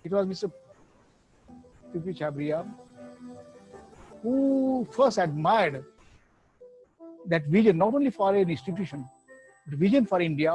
It was Mr. P.P. Chhabria who first admired that vision, not only for an institution, but vision for India.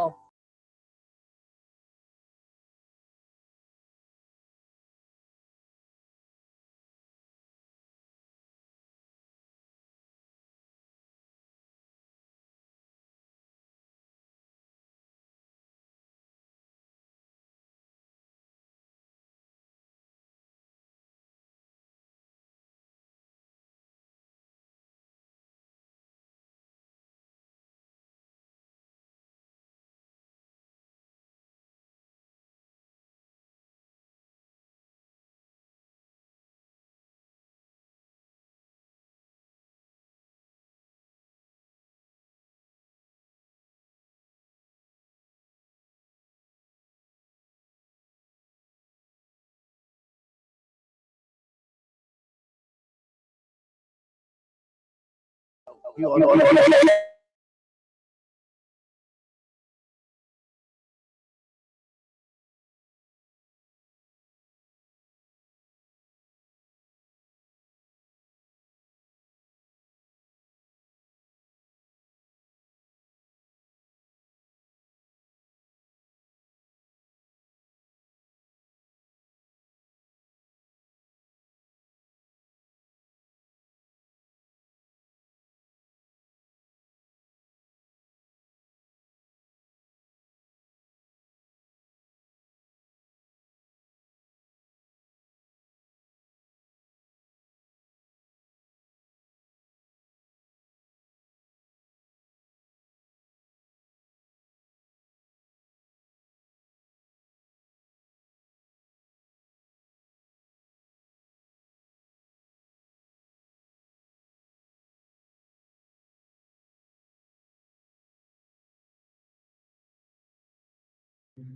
You all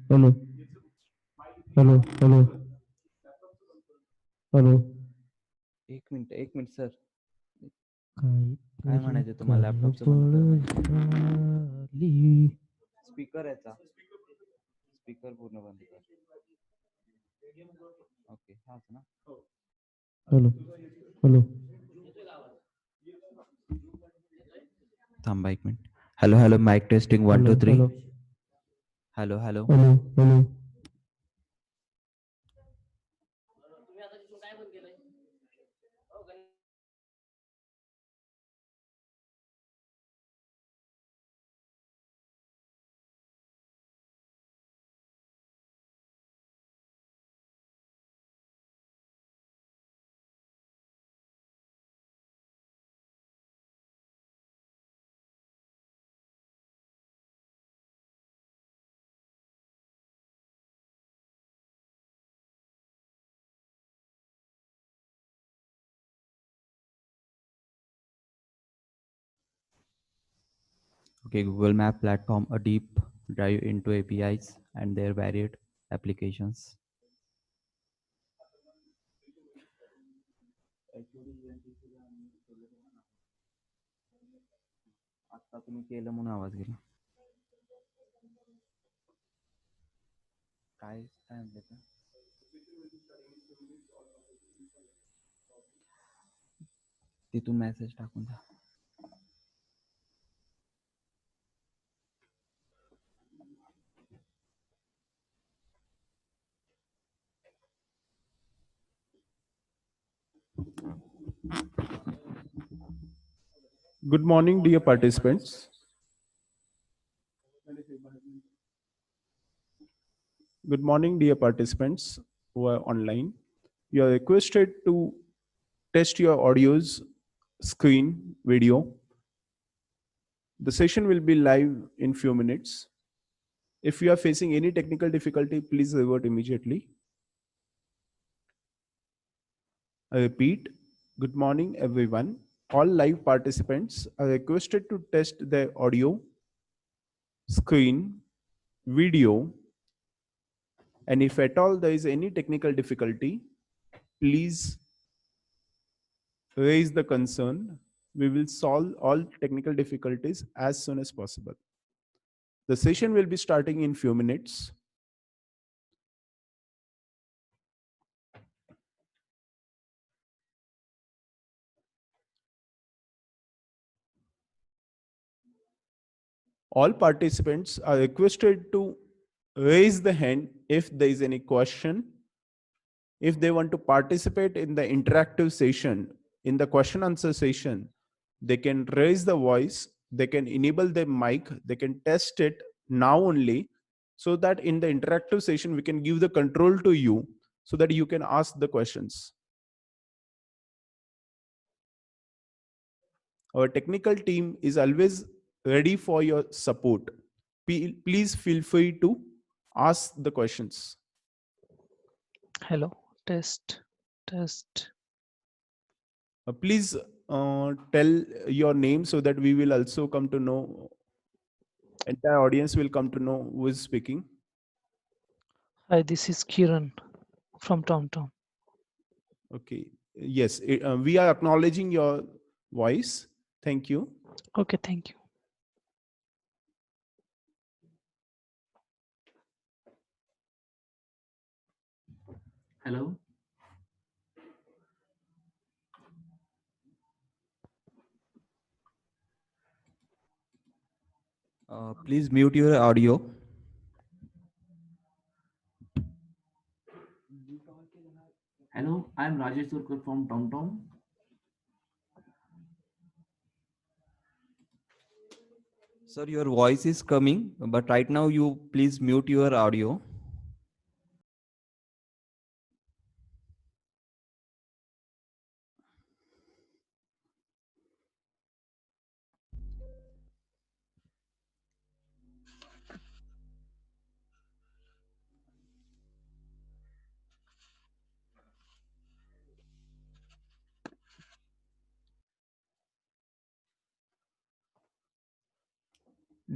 Hello, hello, hello, hello. एक minute sir. काय काहीतरी म्हणायचं तुम्हाला लॅपटॉपचं बंद कर गडबड म्हणजे. झाली. स्पीकर याचा स्पीकर पूर्ण बंद कर. ओके हाच ना. Hello, hello. थांबा एक minute. Hello hello mic testing 1 hello, 2 3. Hello, hello hello. Hello, hello. Okay, Google Map platform, a deep dive into APIs and their varied applications. आता तुम्ही केलं म्हणून आवाज गेला. काय काय म्हणले का? तिथून मेसेज टाकून द्या. Good morning, dear participants. Good morning, dear participants who are online. You are requested to test your audio's screen video. The session will be live in few minutes. If you are facing any technical difficulty, please revert immediately. I repeat, good morning, everyone. All live participants are requested to test their audio, screen, video, and if at all there is any technical difficulty, please raise the concern. We will solve all technical difficulties as soon as possible. The session will be starting in few minutes. All participants are requested to raise the hand if there is any question. If they want to participate in the interactive session, in the question answer session, they can raise the voice, they can enable the mic, they can test it now only, so that in the interactive session we can give the control to you so that you can ask the questions. Our technical team is always ready for your support. Please feel free to ask the questions. Hello, test, test. Please tell your name so that we will also come to know, entire audience will come to know who is speaking. Hi, this is Kiran from TomTom. Okay. Yes, we are acknowledging your voice. Thank you. Okay, thank you. Hello. Please mute your audio. Hello, I am Rajesh Turkar from TomTom. Sir, your voice is coming, but right now you please mute your audio.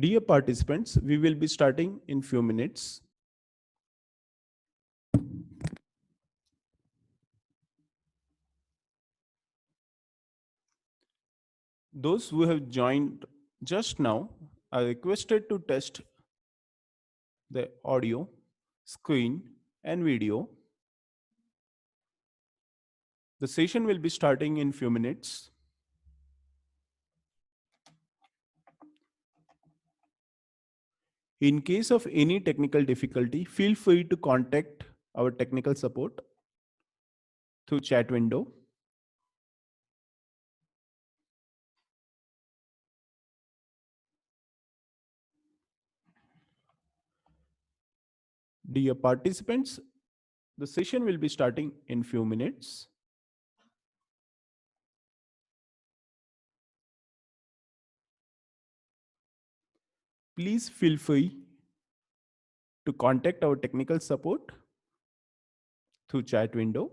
Dear participants, we will be starting in few minutes. Those who have joined just now are requested to test the audio, screen, and video. The session will be starting in few minutes. In case of any technical difficulty, feel free to contact our technical support through chat window. Dear participants, the session will be starting in few minutes. Please feel free to contact our technical support through chat window.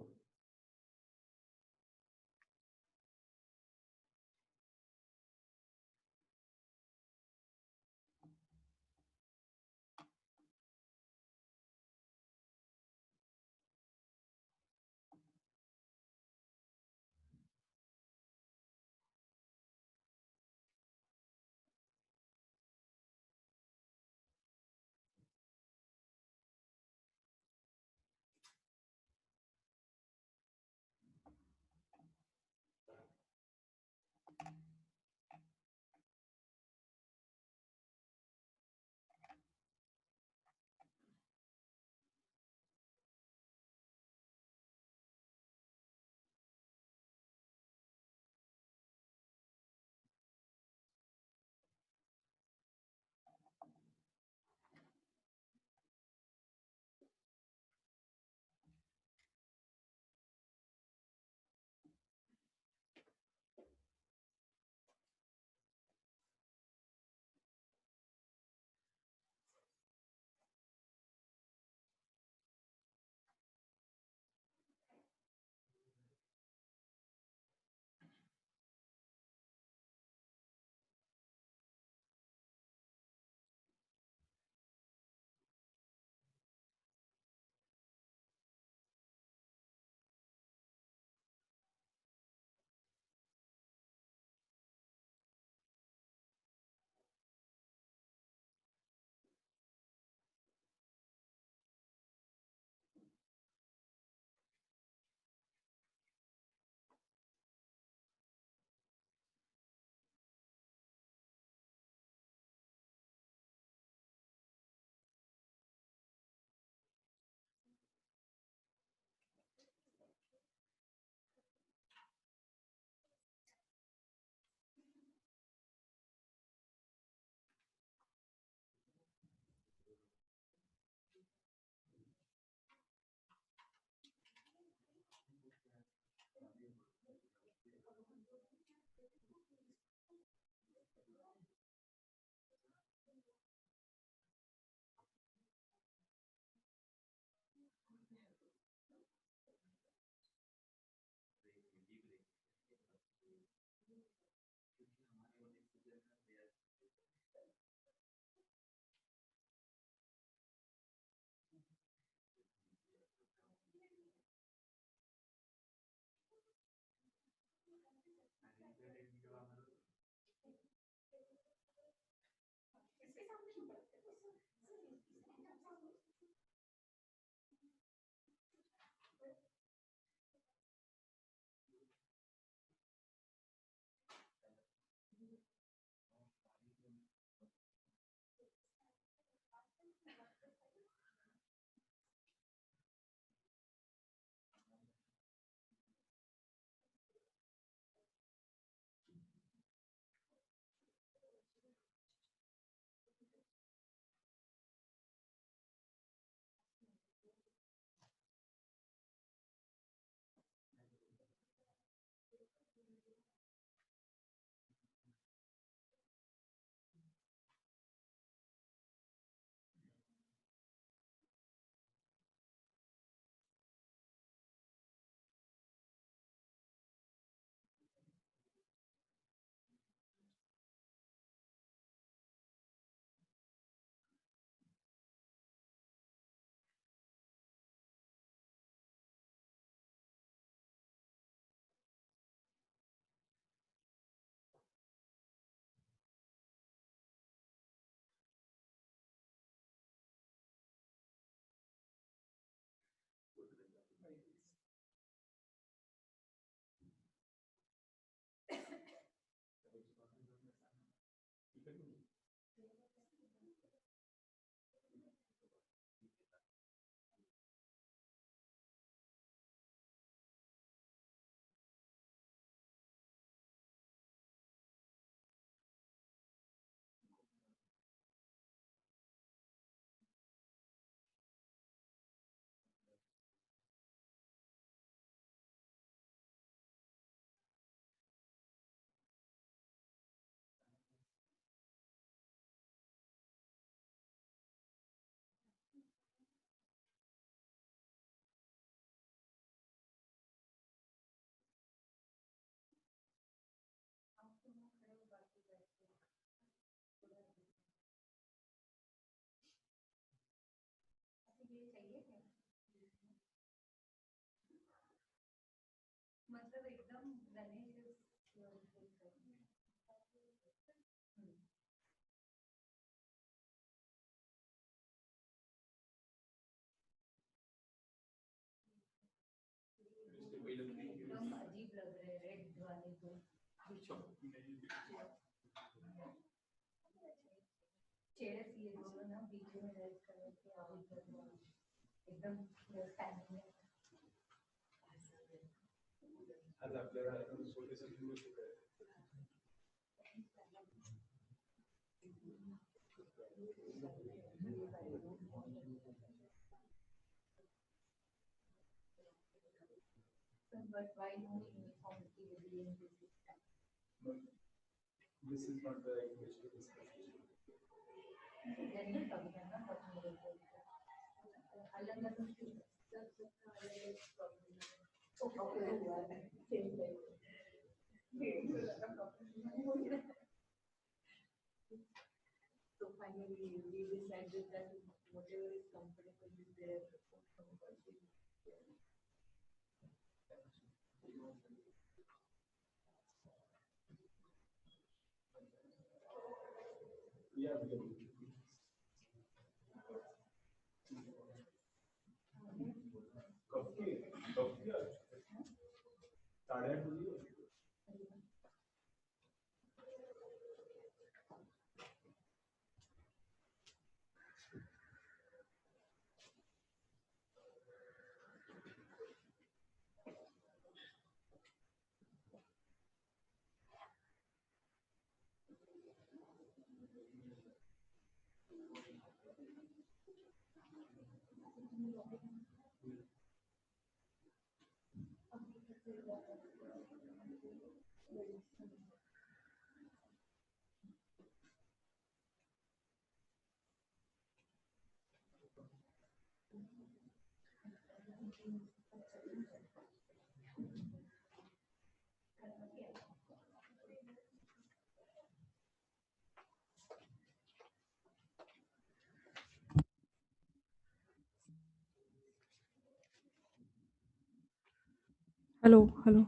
Hello, hello.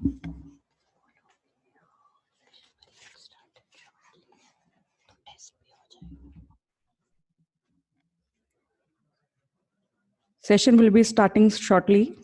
Session will be starting shortly.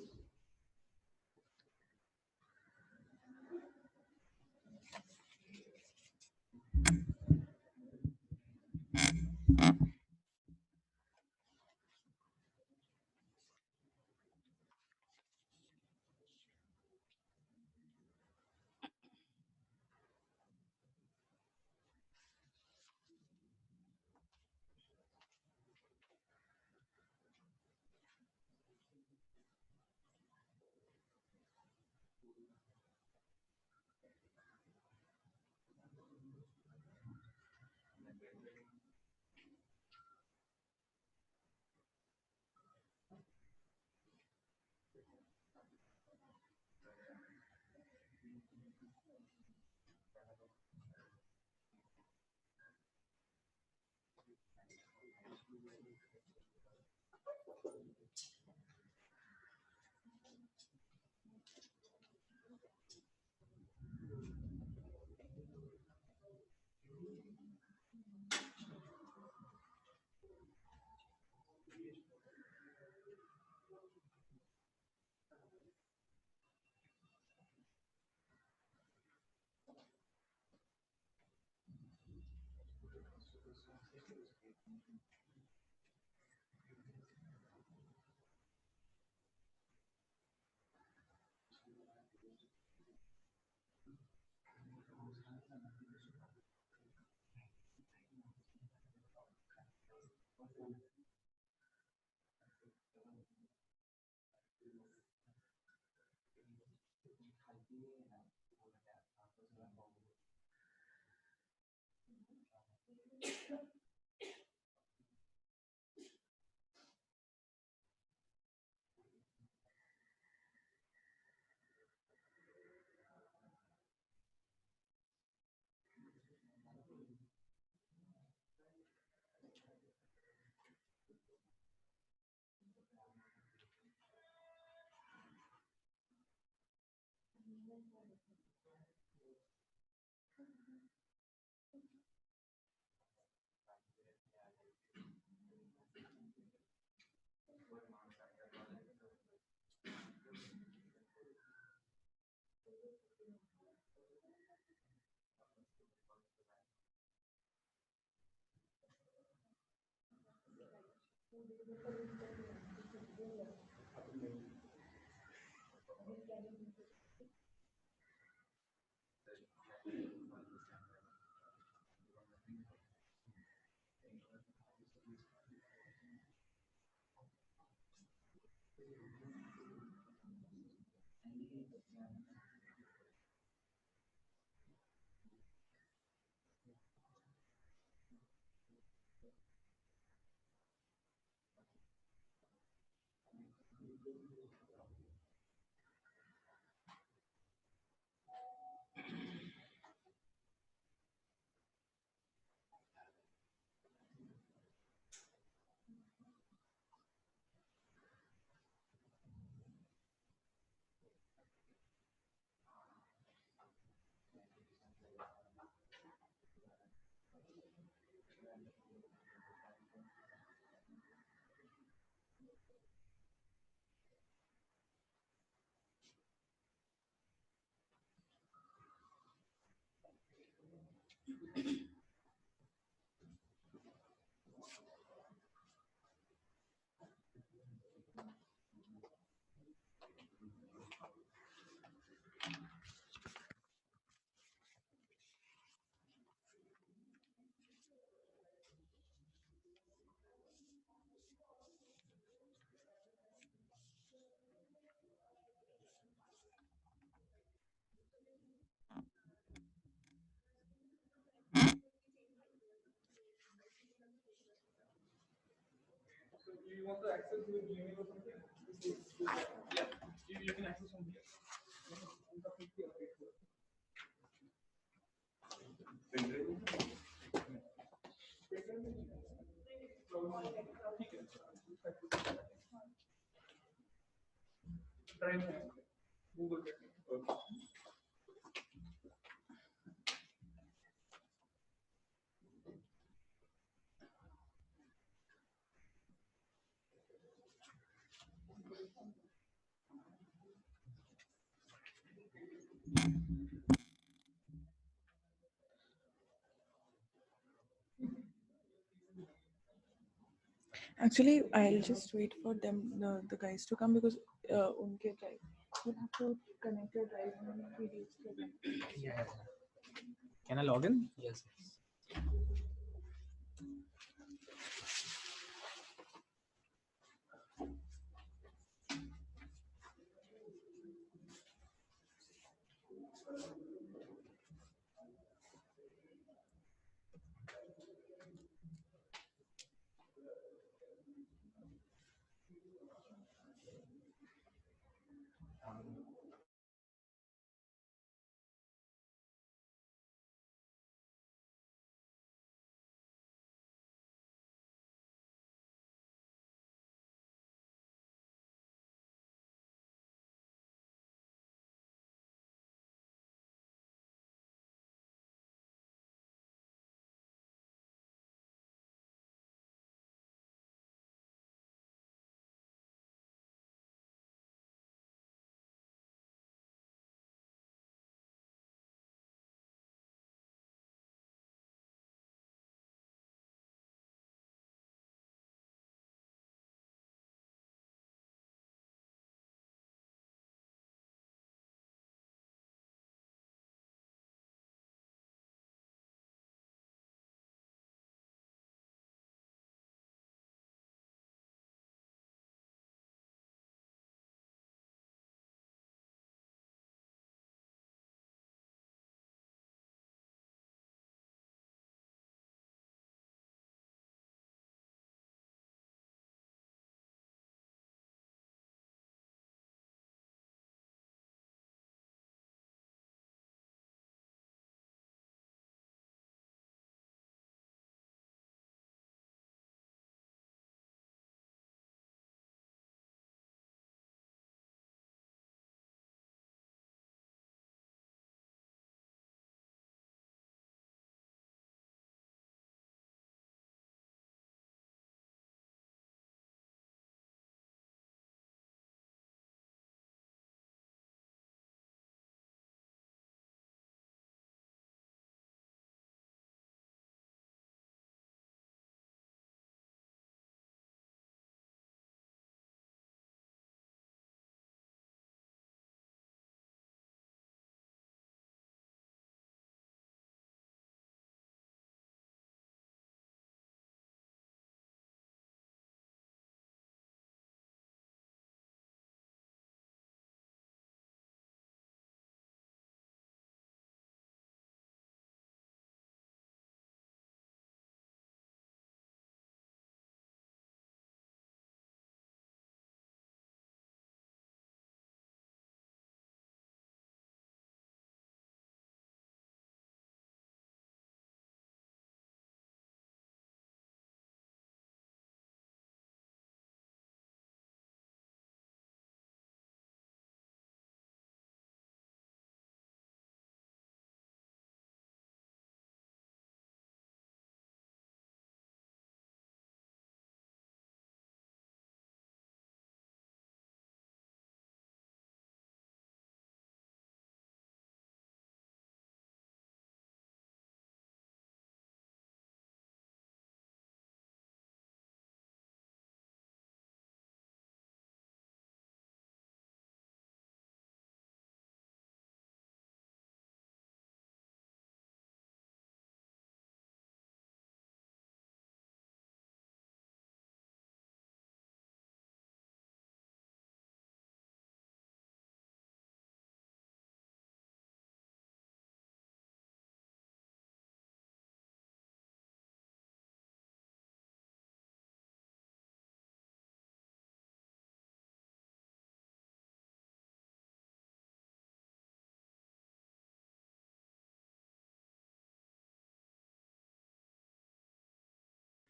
You want to access your Gmail or something? Yeah, you can access from here. Google Actually, I'll just wait for them, the guys to come because unke drive. You have to connect your drive and PDFs to them. Yeah. Can I log in? Yes.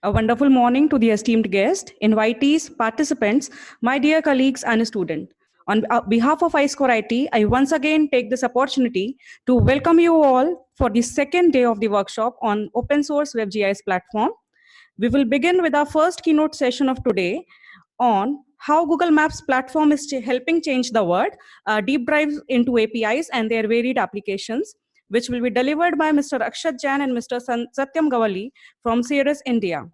A wonderful morning to the esteemed guest, invitees, participants, my dear colleagues and students. On behalf of iScore IT, I once again take this opportunity to welcome you all for the second day of the workshop on open source WebGIS platform. We will begin with our first keynote session of today on how Google Maps platform is helping change the world, a deep dive into APIs and their varied applications, which will be delivered by Mr. Akshat Jain and Mr. Satyam Gawali from Ceres, India.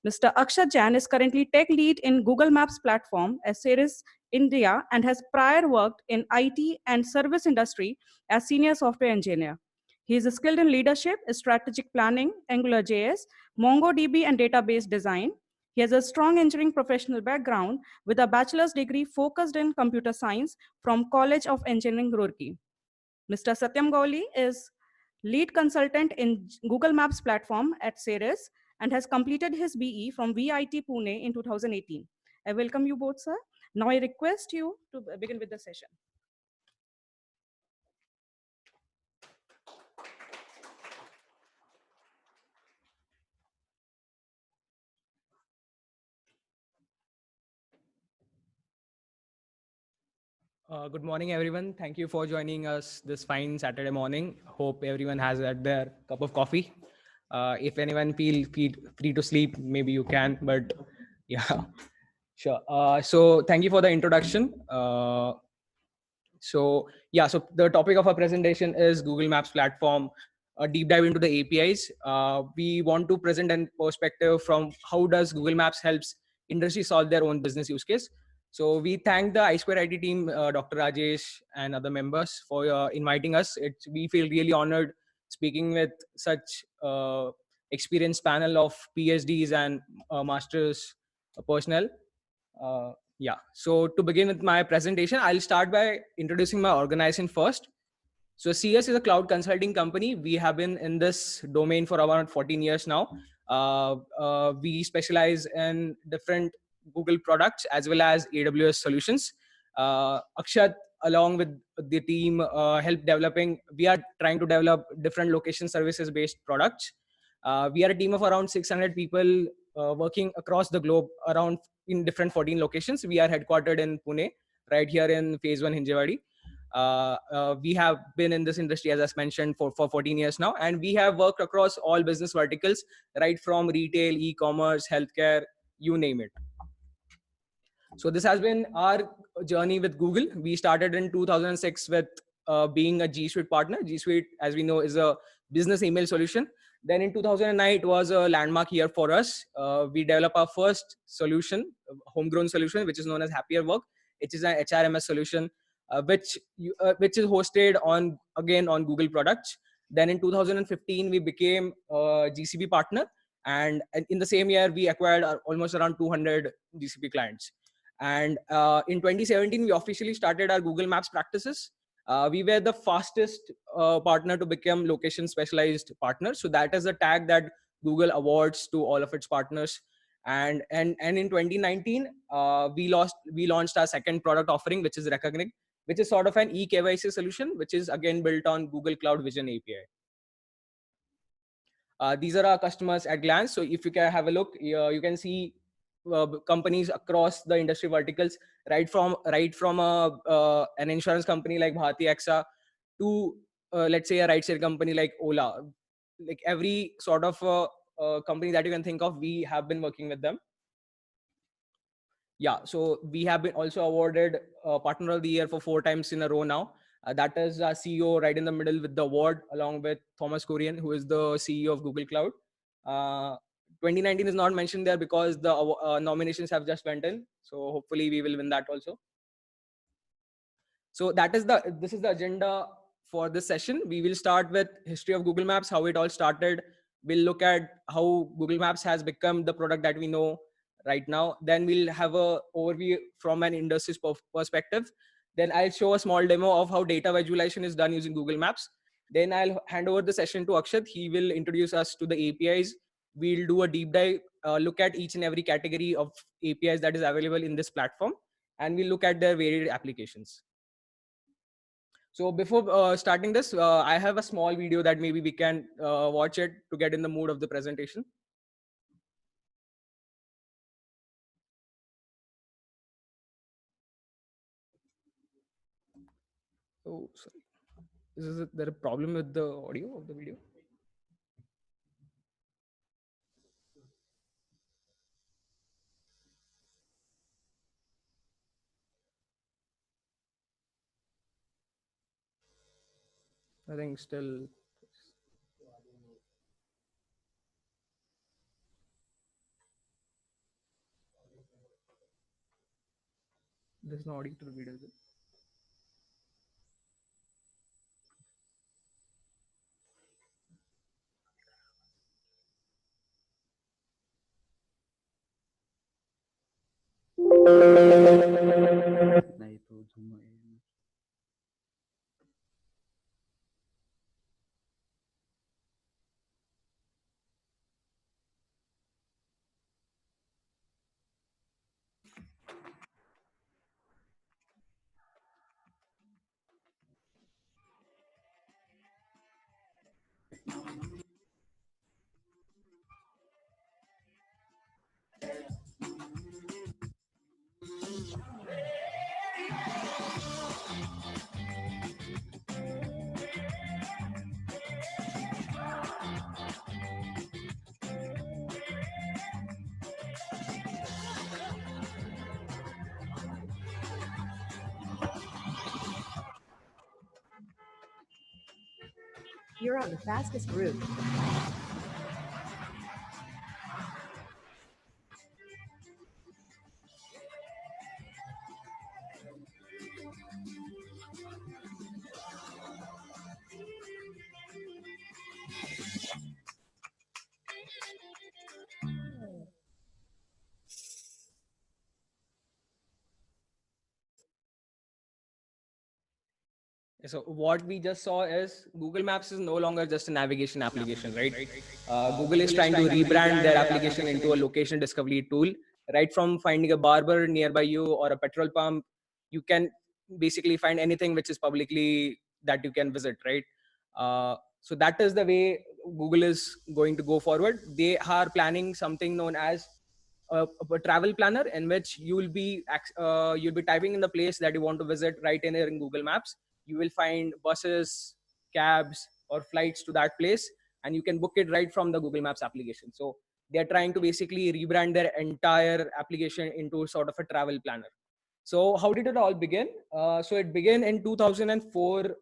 Mr. Akshat Jain is currently tech lead in Google Maps platform at Ceres, India, and has prior worked in IT and service industry as senior software engineer. He is skilled in leadership, strategic planning, AngularJS, MongoDB, and database design. He has a strong engineering professional background with a bachelor's degree focused in computer science from College of Engineering, Roorkee. Mr. Satyam Gawali is lead consultant in Google Maps platform at Ceres and has completed his BE from VIT Pune in 2018. I welcome you both, sir. Now I request you to begin with the session. Good morning, everyone. Thank you for joining us this fine Saturday morning. Hope everyone has had their cup of coffee. If anyone feel free to sleep, maybe you can, but yeah, sure. So thank you for the introduction. So the topic of our presentation is Google Maps platform, a deep dive into the APIs. We want to present a perspective from how does Google Maps helps industry solve their own business use case. So we thank the iSquare IT team, Dr. Rajesh and other members for inviting us. We feel really honored speaking with such experienced panel of PhDs and masters personnel. So to begin with my presentation, I'll start by introducing my organization first. So CS is a cloud consulting company. We have been in this domain for around 14 years now. We specialize in different Google products as well as AWS solutions. Akshat, along with the team, help developing. We are trying to develop different location services based products. We are a team of around 600 people working across the globe around in different 14 locations. We are headquartered in Pune, right here in Phase 1 Hinjewadi. We have been in this industry, as I mentioned, for 14 years now, and we have worked across all business verticals, right from retail, e-commerce, healthcare, you name it. So this has been our journey with Google. We started in 2006 with being a G Suite partner. G Suite, as we know, is a business email solution. Then in 2009, it was a landmark year for us. We developed our first solution, homegrown solution, which is known as Happier Work. It is an HRMS solution, which is hosted on Google products. Then in 2015, we became a GCP partner. And in the same year, we acquired almost around 200 GCP clients. And in 2017, we officially started our Google Maps practices. We were the fastest partner to become location specialized partner. So that is a tag that Google awards to all of its partners. And in 2019, we launched our second product offering, which is Recognize, which is sort of an eKYC solution, which is again built on Google Cloud Vision API. These are our customers at glance. So if you can have a look, you can see companies across the industry verticals, right from an insurance company like Bharti AXA to let's say a ride-share company like Ola. Like every sort of company that you can think of, we have been working with them. Yeah, so we have been also awarded Partner of the Year for 4 times in a row now. That is our CEO right in the middle with the award, along with Thomas Kurian, who is the CEO of Google Cloud. 2019 is not mentioned there because the nominations have just went in. So hopefully we will win that also. So this is the agenda for this session. We will start with history of Google Maps, how it all started. We'll look at how Google Maps has become the product that we know right now. Then we'll have a overview from an industry perspective. Then I'll show a small demo of how data visualization is done using Google Maps. Then I'll hand over the session to Akshat. He will introduce us to the APIs. We'll do a deep dive, look at each and every category of APIs that is available in this platform, and we'll look at their varied applications. So before starting this, I have a small video that maybe we can watch it to get in the mood of the presentation. Oh, sorry. Is there a problem with the audio of the video? I think still. There's no audio to the video. Is it? नहीं तो Zoom में You're on the fastest route. So what we just saw is Google Maps is no longer just a navigation application, right? Google is trying to rebrand their application into a location discovery tool. Right from finding a barber nearby you or a petrol pump, you can basically find anything which is publicly that you can visit, right? So that is the way Google is going to go forward. They are planning something known as a travel planner, in which you'll be typing in the place that you want to visit right in here in Google Maps. You will find buses, cabs, or flights to that place, and you can book it right from the Google Maps application. So they're trying to basically rebrand their entire application into sort of a travel planner. So how did it all begin? So it began in 2004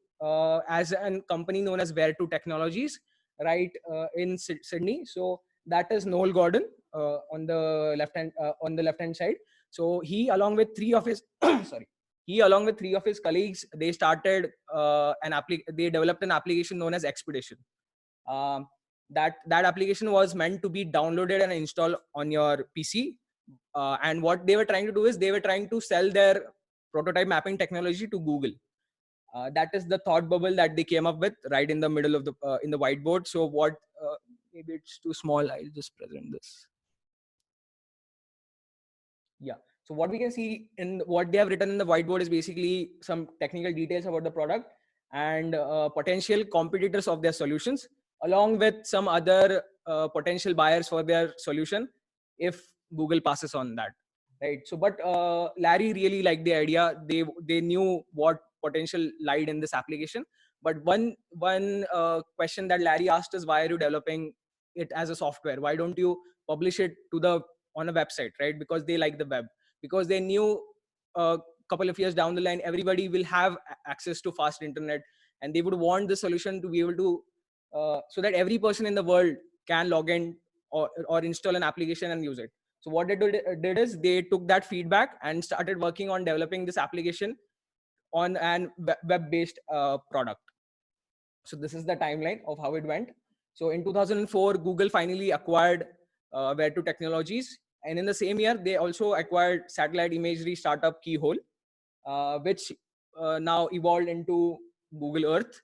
as a company known as Where2 Technologies, right in Sydney. So that is Noel Gordon on the left hand side. So he, along with three of his colleagues, they started they developed an application known as Expedition. That application was meant to be downloaded and installed on your PC. And what they were trying to do is they were trying to sell their prototype mapping technology to Google. That is the thought bubble that they came up with right in the middle of the in the whiteboard. So what? Maybe it's too small. I'll just present this. Yeah. So what we can see in what they have written in the whiteboard is basically some technical details about the product and potential competitors of their solutions, along with some other potential buyers for their solution if Google passes on that, right? So, but Larry really liked the idea. They knew what potential lied in this application. But one question that Larry asked is, why are you developing it as a software? Why don't you publish it on a website, right? Because they like the web. Because they knew a couple of years down the line, everybody will have access to fast internet, and they would want the solution to be able to, so that every person in the world can log in or install an application and use it. So what they did is they took that feedback and started working on developing this application on an web-based product. So this is the timeline of how it went. So in 2004, Google finally acquired Where2 Technologies. And in the same year, they also acquired satellite imagery startup Keyhole, which now evolved into Google Earth.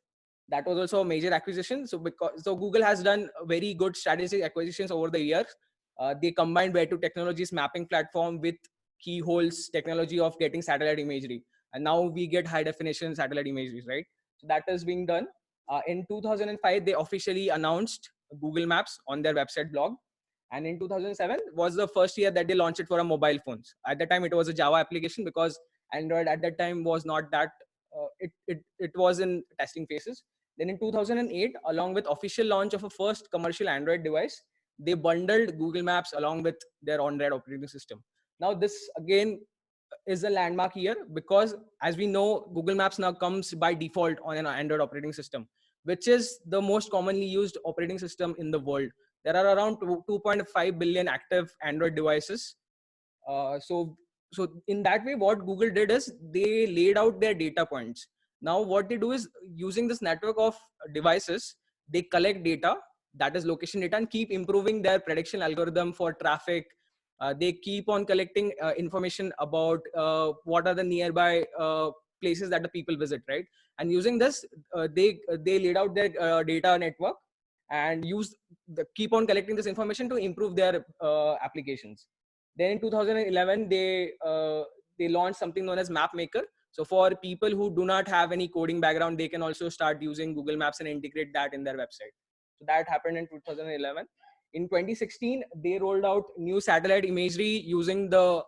That was also a major acquisition. So Google has done very good strategic acquisitions over the years. They combined Where2 Technologies mapping platform with Keyhole's technology of getting satellite imagery. And now we get high definition satellite imagery, right? So that is being done. In 2005, they officially announced Google Maps on their website blog. And in 2007 was the first year that they launched it for a mobile phones. At that time, it was a Java application because Android at that time was not that it was in testing phases. Then in 2008, along with official launch of a first commercial Android device, they bundled Google Maps along with their Android operating system. Now this again is a landmark year because, as we know, Google Maps now comes by default on an Android operating system, which is the most commonly used operating system in the world. There are around 2.5 billion active Android devices. So in that way, what Google did is they laid out their data points. Now what they do is, using this network of devices, they collect data, that is location data, and keep improving their prediction algorithm for traffic. They keep on collecting information about what are the nearby places that the people visit, right? And using this, they laid out their data network and keep on collecting this information to improve their applications. Then in 2011, they launched something known as MapMaker. So for people who do not have any coding background, they can also start using Google Maps and integrate that in their website. So that happened in 2011. In 2016, they rolled out new satellite imagery using the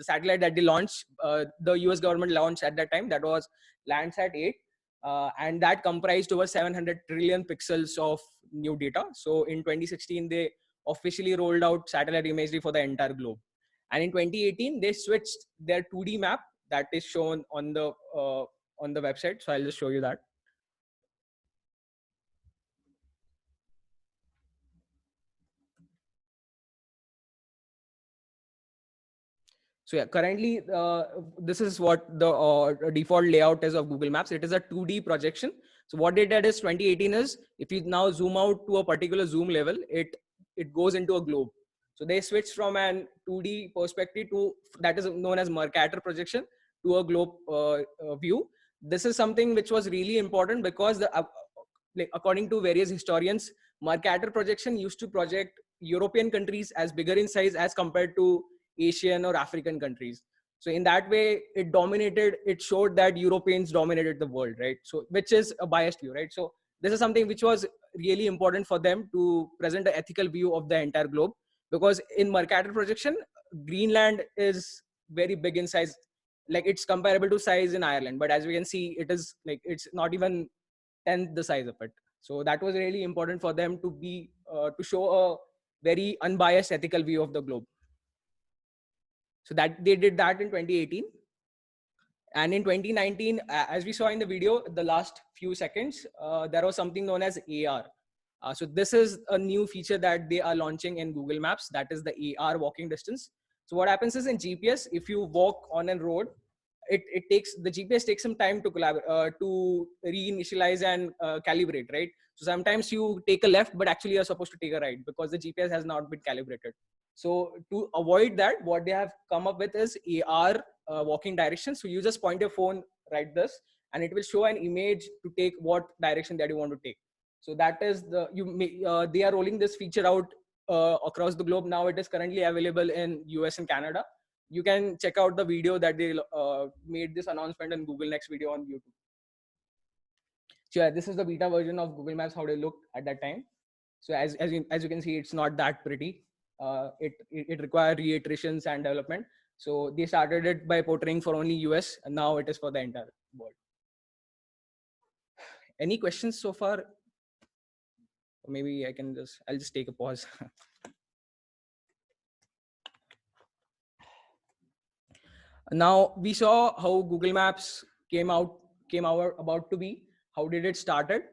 satellite that they launched, the US government launched at that time, that was Landsat 8. And that comprised over 700 trillion pixels of new data. So in 2016, they officially rolled out satellite imagery for the entire globe. And in 2018, they switched their 2D map that is shown on the website. So I'll just show you that. So yeah, currently this is what the default layout is of Google Maps. It is a 2D projection. So what they did is 2018 is, if you now zoom out to a particular zoom level, it goes into a globe. So they switched from an 2D perspective to, that is known as Mercator projection, to a globe view. This is something which was really important because like according to various historians, Mercator projection used to project European countries as bigger in size as compared to Asian or African countries. So in that way, it showed that Europeans dominated the world, right? So, which is a biased view, right? So this is something which was really important for them to present an ethical view of the entire globe, because in Mercator projection, Greenland is very big in size. Like it's comparable to size in Ireland, but as we can see, it is like, it's not even 10th the size of it. So that was really important for them to be, to show a very unbiased ethical view of the globe. So that they did that in 2018. And in 2019, as we saw in the video, the last few seconds, there was something known as AR. So this is a new feature that they are launching in Google Maps. That is the AR walking distance. So what happens is, in GPS, if you walk on a road, the GPS takes some time to to reinitialize and calibrate, right? So sometimes you take a left, but actually you're supposed to take a right because the GPS has not been calibrated. So to avoid that, what they have come up with is AR walking directions. So you just point your phone right this, and it will show an image to take what direction that you want to take. So that is they are rolling this feature out across the globe. Now it is currently available in US and Canada. You can check out the video that they made this announcement in Google Next video on YouTube. So yeah, this is the beta version of Google Maps, how they looked at that time. So as you can see, it's not that pretty. It required reiterations and development. So they started it by portraying for only US, and now it is for the entire world. Any questions so far? Or maybe I'll just take a pause. Now we saw how Google Maps came about to be. How did it started?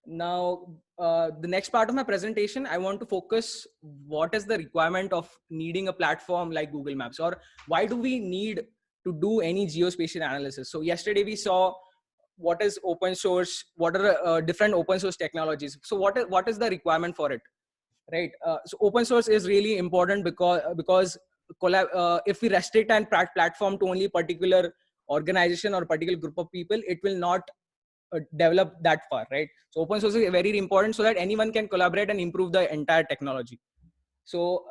Now, the next part of my presentation, I want to focus what is the requirement of needing a platform like Google Maps, or why do we need to do any geospatial analysis? So yesterday we saw what is open source, what are different open source technologies. So what is the requirement for it, right? So open source is really important because if we restrict a platform to only particular organization or particular group of people, it will not develop that far, right? So open source is very important so that anyone can collaborate and improve the entire technology. So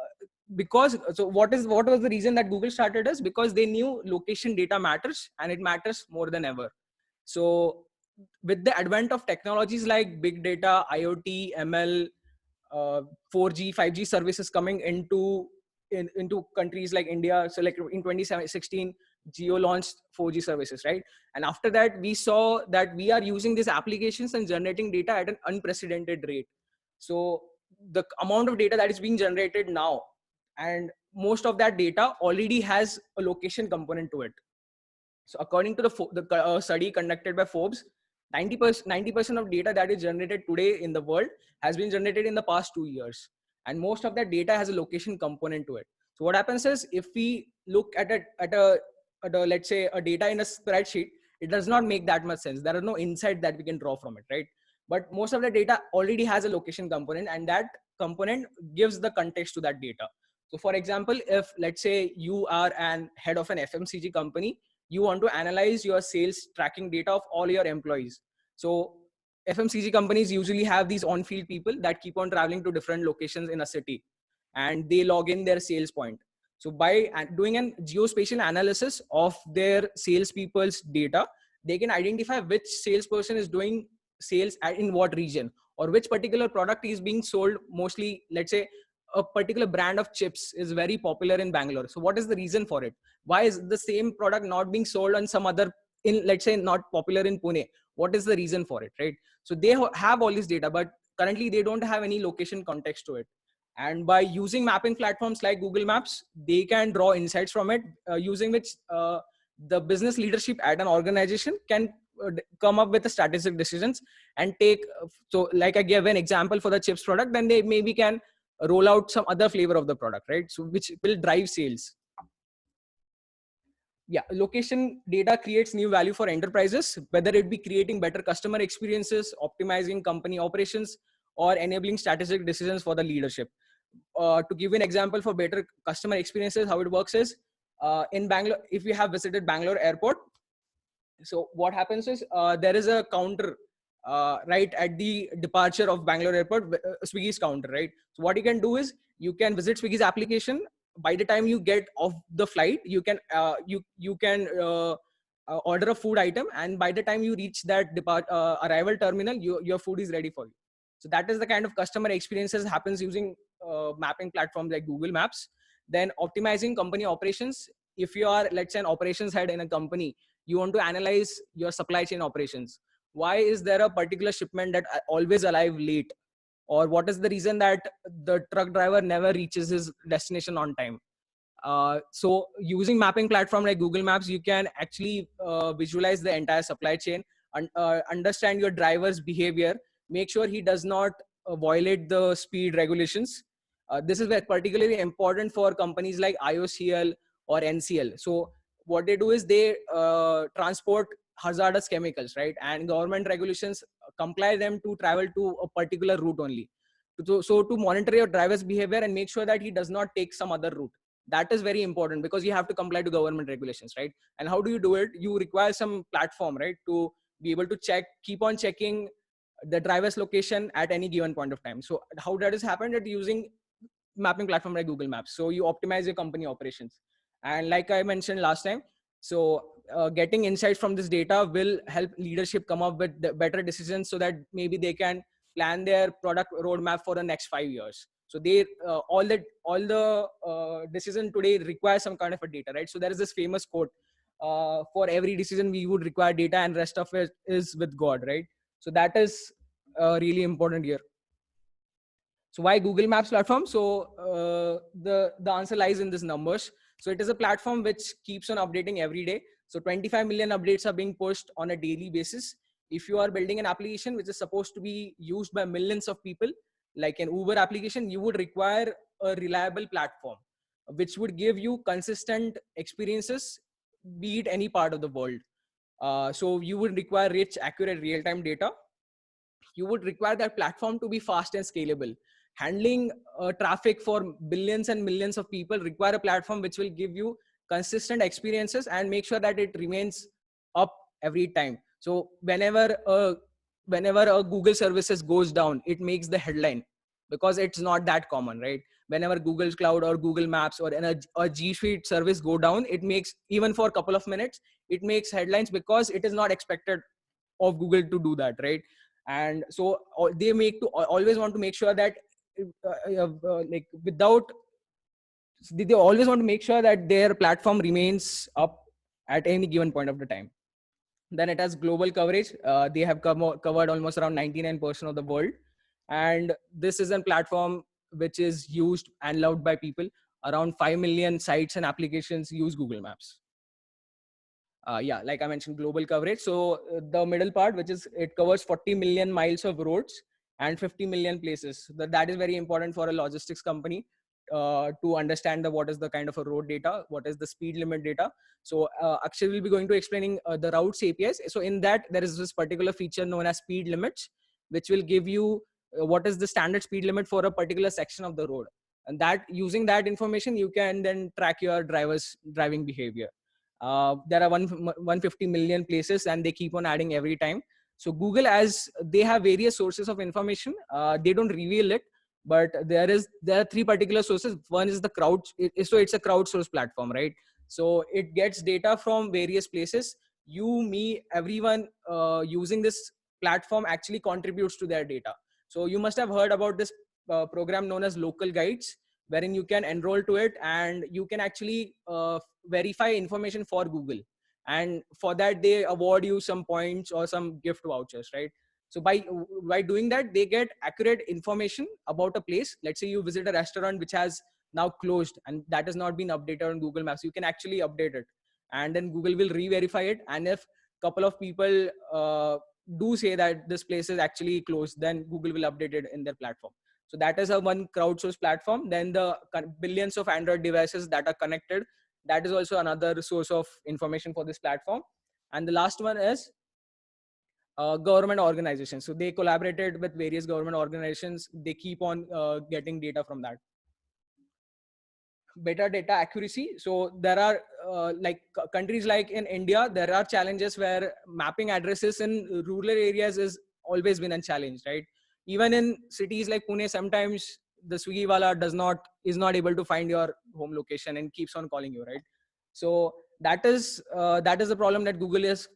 what was the reason that Google started this? Because they knew location data matters, and it matters more than ever. So with the advent of technologies like big data, IoT, ML, 4G, 5G services coming into countries like India. So like in 2016, Jio launched 4G services, right? And after that, we saw that we are using these applications and generating data at an unprecedented rate. So the amount of data that is being generated now, and most of that data already has a location component to it. So according to the study conducted by Forbes, 90% of data that is generated today in the world has been generated in the past 2 years. And most of that data has a location component to it. So what happens is, if we look at let's say a data in a spreadsheet, it does not make that much sense. There are no insight that we can draw from it, right? But most of the data already has a location component, and that component gives the context to that data. So for example, if let's say you are an head of an FMCG company, you want to analyze your sales tracking data of all your employees. So FMCG companies usually have these on-field people that keep on traveling to different locations in a city, and they log in their sales point. So by doing a geospatial analysis of their salespeople's data, they can identify which salesperson is doing sales in what region, or which particular product is being sold mostly. Let's say a particular brand of chips is very popular in Bangalore. So what is the reason for it? Why is the same product not being sold on some other, in let's say not popular in Pune? What is the reason for it, right? So they have all this data, but currently they don't have any location context to it. And by using mapping platforms like Google Maps, they can draw insights from it, using which the business leadership at an organization can come up with the strategic decisions and take. So like I gave an example for the chips product, then they maybe can roll out some other flavor of the product, right? So which will drive sales. Yeah, location data creates new value for enterprises, whether it be creating better customer experiences, optimizing company operations, or enabling strategic decisions for the leadership. To give you an example for better customer experiences, how it works is, in Bangalore, if you have visited Bangalore airport, so what happens is there is a counter right at the departure of Bangalore airport, Swiggy's counter, right? So what you can do is you can visit Swiggy's application. By the time you get off the flight, you can order a food item, and by the time you reach that arrival terminal, your food is ready for you. So that is the kind of customer experiences happens using mapping platforms like Google Maps. Then optimizing company operations. If you are, let's say, an operations head in a company, you want to analyze your supply chain operations. Why is there a particular shipment that always arrive late? Or what is the reason that the truck driver never reaches his destination on time? So using mapping platform like Google Maps, you can actually visualize the entire supply chain, understand your driver's behavior, make sure he does not violate the speed regulations. This is particularly important for companies like IOCL or NCL. So what they do is they transport hazardous chemicals, right? And government regulations comply them to travel to a particular route only. So to monitor your driver's behavior and make sure that he does not take some other route. That is very important because you have to comply to government regulations, right? And how do you do it? You require some platform, right? To be able to keep on checking the driver's location at any given point of time. So how that has happened at using mapping platform like Google Maps. So you optimize your company operations. And like I mentioned last time, so getting insights from this data will help leadership come up with better decisions so that maybe they can plan their product roadmap for the next 5 years. So they all the decision today requires some kind of a data, right? So there is this famous quote, for every decision we would require data and rest of it is with God, right? So that is really important here. So why Google Maps platform? So the answer lies in these numbers. So it is a platform which keeps on updating every day. So 25 million updates are being pushed on a daily basis. If you are building an application which is supposed to be used by millions of people, like an Uber application, you would require a reliable platform which would give you consistent experiences, be it any part of the world. So you would require rich, accurate, real-time data. You would require that platform to be fast and scalable. Handling traffic for billions and millions of people require a platform which will give you consistent experiences and make sure that it remains up every time. So whenever a Google services goes down, it makes the headline because it's not that common, right? Whenever Google Cloud or Google Maps or a G Suite service go down, it makes, even for a couple of minutes, it makes headlines because it is not expected of Google to do that, right? And so they always want to make sure that they always want to make sure that their platform remains up at any given point of the time. Then it has global coverage. They have covered almost around 99% of the world. And this is a platform which is used and loved by people. Around 5 million sites and applications use Google Maps. Yeah, like I mentioned, global coverage. So the middle part, which is it covers 40 million miles of roads and 50 million places. That is very important for a logistics company to understand what is the kind of a road data, what is the speed limit data. So Akshay will be going to explaining the routes APIs. So in that, there is this particular feature known as speed limits, which will give you what is the standard speed limit for a particular section of the road. And that using that information, you can then track your driver's driving behavior. There are 150 million places and they keep on adding every time. So Google, as they have various sources of information, they don't reveal it, but there are three particular sources. One is the crowd. So it's a crowdsourced platform, right? So it gets data from various places. You, me, everyone using this platform actually contributes to their data. So you must have heard about this program known as Local Guides, wherein you can enroll to it and you can actually verify information for Google. And for that, they award you some points or some gift vouchers, right? So by doing that, they get accurate information about a place. Let's say you visit a restaurant which has now closed and that has not been updated on Google Maps. You can actually update it and then Google will re-verify it. And if a couple of people do say that this place is actually closed, then Google will update it in their platform. So that is a one crowdsourced platform. Then the billions of Android devices that are connected, that is also another source of information for this platform. And the last one is government organizations. So they collaborated with various government organizations. They keep on getting data from that. Better data accuracy. So there are like countries like in India, there are challenges where mapping addresses in rural areas is always been a challenge, right? Even in cities like Pune, sometimes the Swiggy wala is not able to find your home location and keeps on calling you, right? So that is the problem that Google is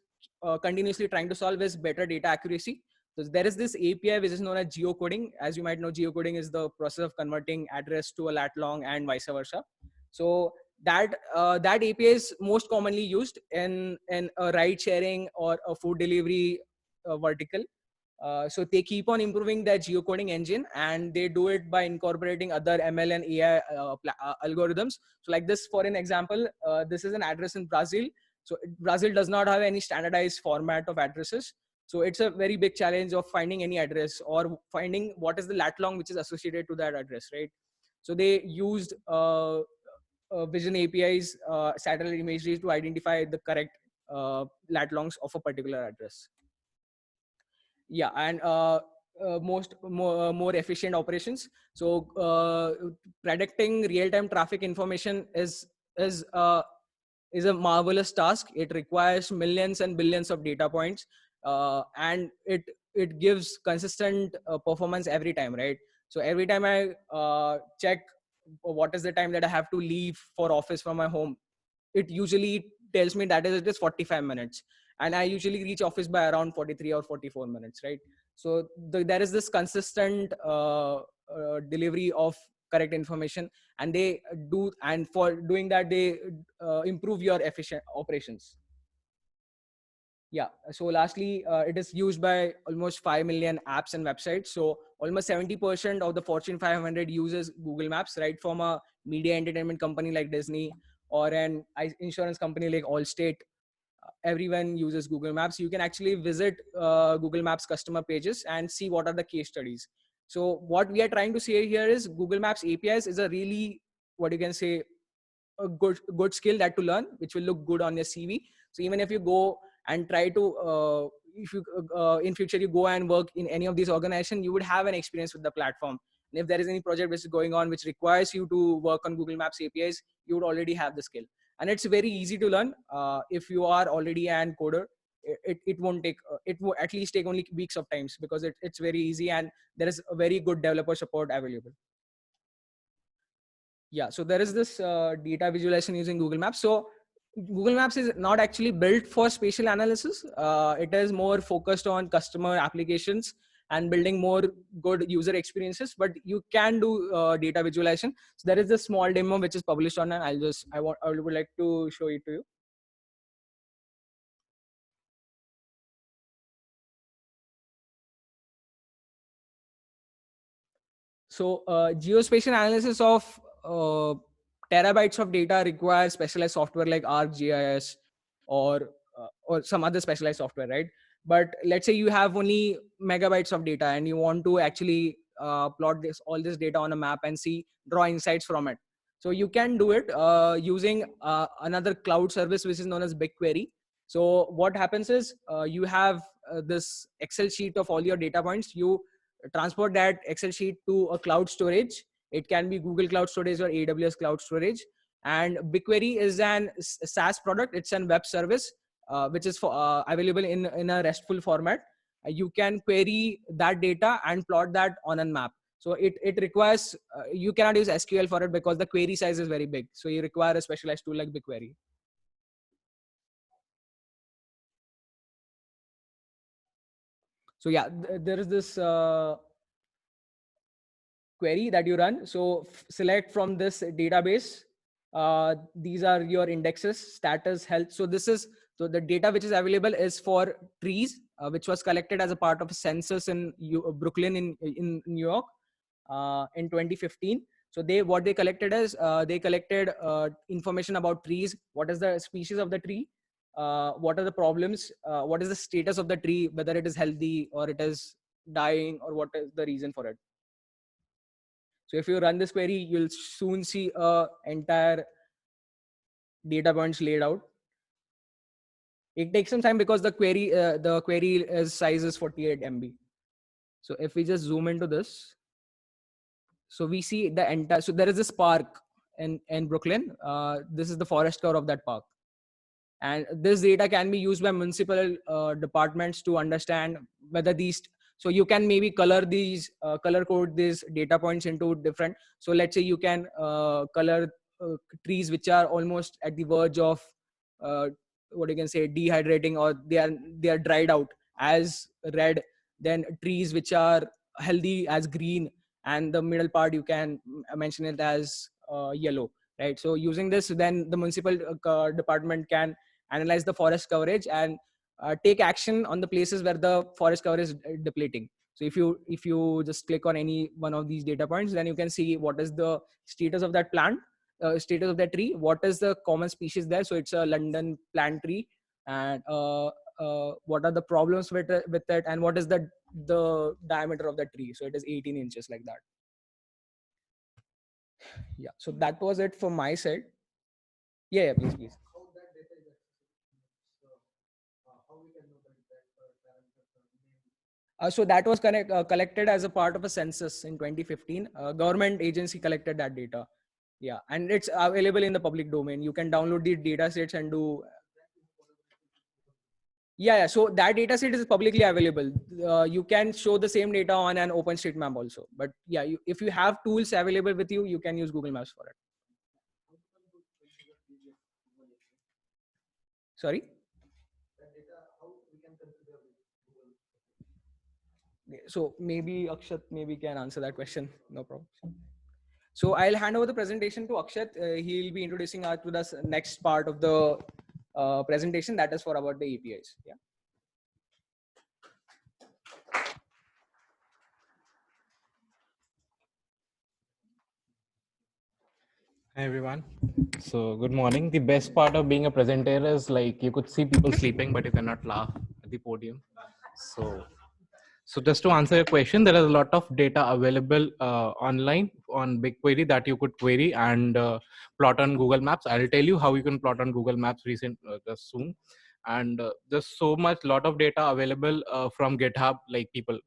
continuously trying to solve, is better data accuracy. So there is this API which is known as geocoding. As you might know, geocoding is the process of converting address to a lat long and vice versa. So that API is most commonly used in a ride sharing or a food delivery vertical. So they keep on improving their geocoding engine, and they do it by incorporating other ML and AI algorithms. So like this, for an example, this is an address in Brazil. So Brazil does not have any standardized format of addresses. So it's a very big challenge of finding any address or finding what is the lat long which is associated to that address, right? So they used vision APIs, satellite imagery to identify the correct lat longs of a particular address. Yeah, and more efficient operations. So predicting real-time traffic information is a marvelous task. It requires millions and billions of data points, and it gives consistent performance every time, right? So every time I check what is the time that I have to leave for office from my home, it usually tells me that it is 45 minutes. And I usually reach office by around 43 or 44 minutes, right? So there is this consistent delivery of correct information, and for doing that, they improve your efficient operations. Yeah. So lastly, it is used by almost 5 million apps and websites. So almost 70% of the Fortune 500 uses Google Maps, right? From a media entertainment company like Disney or an insurance company like Allstate. Everyone uses Google Maps. You can actually visit Google Maps customer pages and see what are the case studies. So what we are trying to say here is Google Maps APIs is a really, what you can say, a good skill that to learn, which will look good on your CV. So even if you go and try to, if you in future you go and work in any of these organizations, you would have an experience with the platform. And if there is any project which is going on which requires you to work on Google Maps APIs, you would already have the skill. And it's very easy to learn. If you are already an coder, it won't take, it will at least take only weeks of times, because it's very easy and there is a very good developer support available. Yeah, so there is this data visualization using Google Maps. So Google Maps is not actually built for spatial analysis. It is more focused on customer applications and building more good user experiences, but you can do data visualization. So there is this small demo which is published on, and I would like to show it to you. So geospatial analysis of terabytes of data requires specialized software like ArcGIS or some other specialized software, right? But let's say you have only megabytes of data and you want to actually plot all this data on a map and draw insights from it. So you can do it using another cloud service which is known as BigQuery. So what happens is you have this Excel sheet of all your data points. You transport that Excel sheet to a cloud storage. It can be Google Cloud Storage or AWS Cloud Storage. And BigQuery is an SaaS product. It's a web service which is available in a RESTful format. You can query that data and plot that on a map. So it requires, you cannot use SQL for it because the query size is very big. So you require a specialized tool like BigQuery. So yeah, there is this query that you run. So select from this database. These are your indexes, status, health. So the data which is available is for trees, which was collected as a part of a census in Brooklyn in New York in 2015. So what they collected is they collected information about trees. What is the species of the tree? What are the problems? What is the status of the tree? Whether it is healthy or it is dying, or what is the reason for it? So if you run this query, you'll soon see entire data points laid out. It takes some time because the query size is 48 MB. So if we just zoom into this, so we see the entire. So there is this park in Brooklyn. This is the forest cover of that park, and this data can be used by municipal departments to understand whether these. So you can maybe color code these data points into different. So let's say you can color trees which are almost at the verge of what you can say dehydrating, or they are dried out as red. Then trees which are healthy as green, and the middle part you can mention it as yellow, right? So using this, then the municipal department can analyze the forest coverage and take action on the places where the forest cover is depleting. So if you just click on any one of these data points, then you can see what is the status of that plant, status of that tree, what is the common species there. So it's a London plant tree, and what are the problems with it, and what is the diameter of the tree. So it is 18 inches, like that. Yeah, so that was it from my side. Yeah, please. So that was collected as a part of a census in 2015. Government agency collected that data. Yeah, and it's available in the public domain. You can download the data sets and do. Yeah. So that data set is publicly available. You can show the same data on an OpenStreetMap also. But yeah, if you have tools available with you, you can use Google Maps for it. Sorry? So maybe Akshat can answer that question. No problem. So I'll hand over the presentation to Akshat. He'll be introducing us to the next part of the presentation, that is for about the APIs. Yeah. Hi everyone. So good morning. The best part of being a presenter is like you could see people sleeping, but you cannot laugh at the podium. So just to answer your question, there is a lot of data available online on BigQuery that you could query and plot on Google Maps. I'll tell you how you can plot on Google Maps just soon. And there's so much lot of data available from GitHub. Like people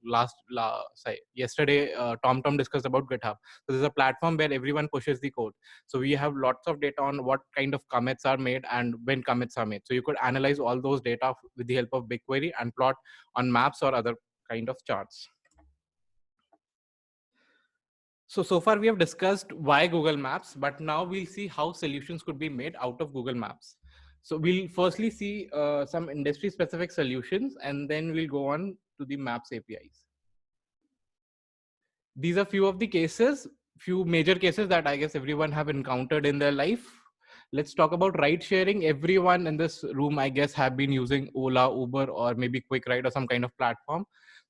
yesterday TomTom discussed about GitHub. So there's a platform where everyone pushes the code. So we have lots of data on what kind of commits are made and when commits are made. So you could analyze all those data with the help of BigQuery and plot on maps or other kind of charts. So far we have discussed why Google Maps, but now we'll see how solutions could be made out of Google Maps. So we'll firstly see some industry specific solutions, and then we'll go on to the Maps APIs. These are few of the cases, few major cases that I guess everyone have encountered in their life. Let's talk about ride sharing. Everyone in this room, I guess, have been using Ola, Uber, or maybe Quick Ride or some kind of platform.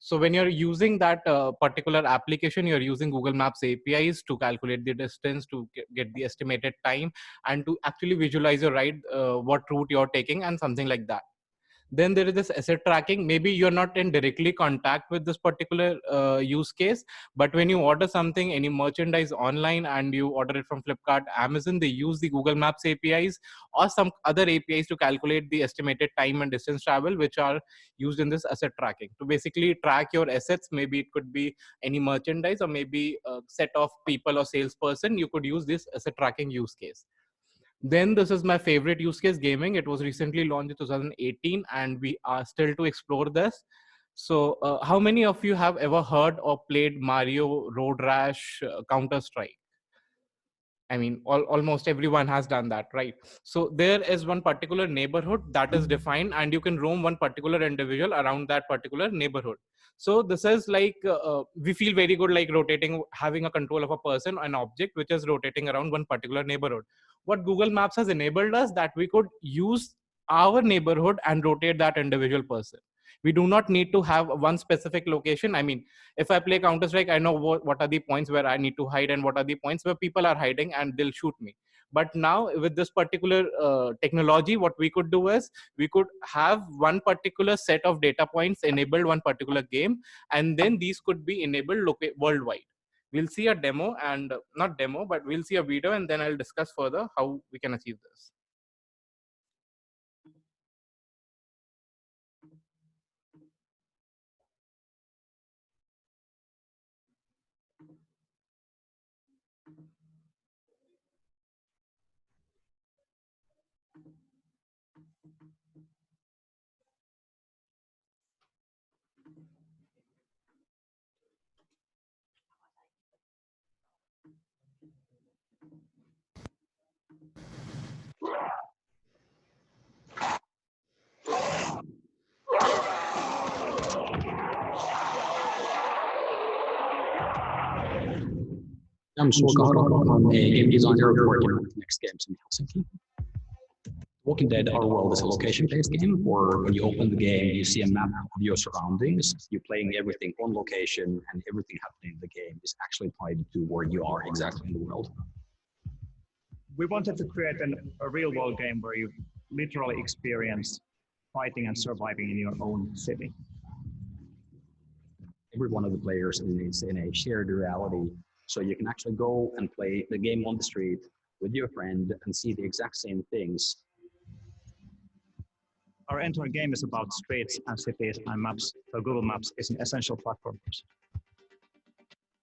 So when you're using that particular application, you're using Google Maps APIs to calculate the distance, to get the estimated time, and to actually visualize your ride, what route you're taking, and something like that. Then there is this asset tracking. Maybe you're not in directly contact with this particular use case, but when you order something, any merchandise online, and you order it from Flipkart, Amazon, they use the Google Maps APIs or some other APIs to calculate the estimated time and distance travel, which are used in this asset tracking to basically track your assets. Maybe it could be any merchandise, or maybe a set of people or salesperson. You could use this asset tracking use case. Then this is my favorite use case, gaming. It was recently launched in 2018, and we are still to explore this. So how many of you have ever heard or played Mario, Road Rash, Counter-Strike? I mean, almost everyone has done that, right? So there is one particular neighborhood that is defined, and you can roam one particular individual around that particular neighborhood. So this is like, we feel very good, like rotating, having a control of a person, an object which is rotating around one particular neighborhood. What Google Maps has enabled us, that we could use our neighborhood and rotate that individual person. We do not need to have one specific location. I mean, if I play Counter-Strike, I know what are the points where I need to hide, and what are the points where people are hiding and they'll shoot me. But now with this particular technology, what we could do is we could have one particular set of data points enabled one particular game, and then these could be enabled worldwide. We'll see a demo, and not demo, but we'll see a video, and then I'll discuss further how we can achieve this. I'm Suakaro. I'm a game designer working on Next Games in Helsinki. Walking Dead: Our World is a location-based game, where when you open the game, you see a map of your surroundings. You're playing everything on location, and everything happening in the game is actually tied to where you are exactly in the world. We wanted to create a real-world game where you literally experience fighting and surviving in your own city. Every one of the players is in a shared reality, so you can actually go and play the game on the street with your friend and see the exact same things. Our entire game is about streets and cities and maps, so Google Maps is an essential platform for us.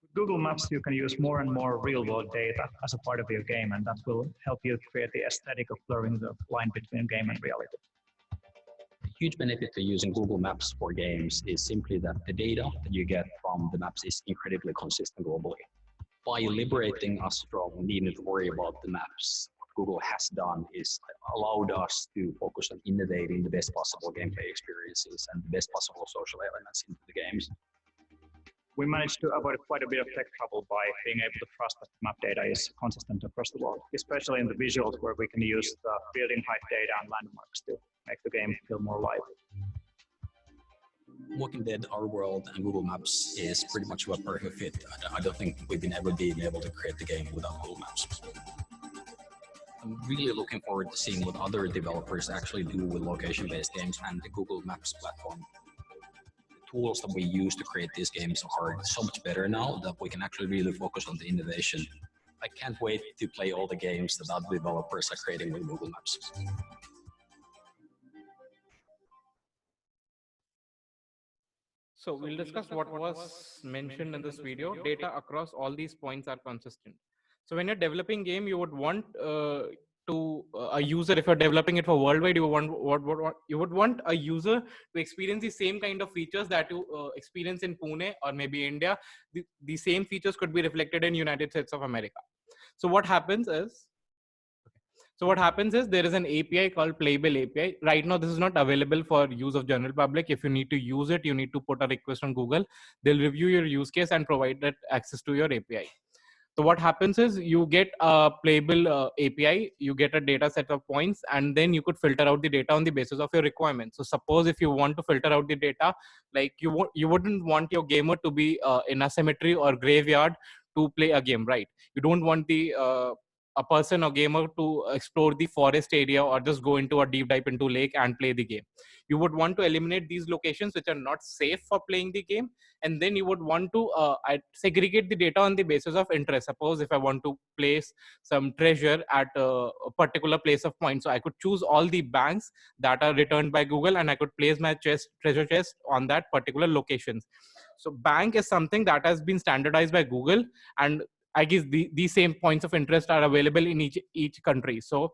With Google Maps, you can use more and more real-world data as a part of your game, and that will help you create the aesthetic of blurring the line between game and reality. A huge benefit to using Google Maps for games is simply that the data that you get from the maps is incredibly consistent globally. By liberating us from needing to worry about the maps, what Google has done is allowed us to focus on innovating the best possible gameplay experiences and the best possible social elements into the games. We managed to avoid quite a bit of tech trouble by being able to trust that map data is consistent across the world, especially in the visuals, where we can use the building height data and landmarks to make the game feel more alive. Walking Dead: Our World and Google Maps is pretty much a perfect fit. I don't think we've been ever been able to create the game without Google Maps. I'm really looking forward to seeing what other developers actually do with location-based games and the Google Maps platform. The tools that we use to create these games are so much better now that we can actually really focus on the innovation. I can't wait to play all the games that other developers are creating with Google Maps. So we'll discuss what was mentioned in this video. Data across all these points are consistent. So when you're developing game, you would want a user, if you're developing it for worldwide, you would want a user to experience the same kind of features that you experience in Pune or maybe India. The same features could be reflected in United States of America. So what happens is, there is an API called Playable API. Right now, this is not available for use of general public. If you need to use it, you need to put a request on Google. They'll review your use case and provide that access to your API. So what happens is you get a playable API, you get a data set of points, and then you could filter out the data on the basis of your requirements. So suppose if you want to filter out the data, like you wouldn't want your gamer to be in a cemetery or graveyard to play a game, right? You don't want the a person or gamer to explore the forest area or just go into a deep dive into lake and play the game. You would want to eliminate these locations which are not safe for playing the game, and then you would want to segregate the data on the basis of interest. Suppose if I want to place some treasure at a particular place of point, so I could choose all the banks that are returned by Google, and I could place my treasure chest on that particular locations. So bank is something that has been standardized by Google, and I guess these same points of interest are available in each country. So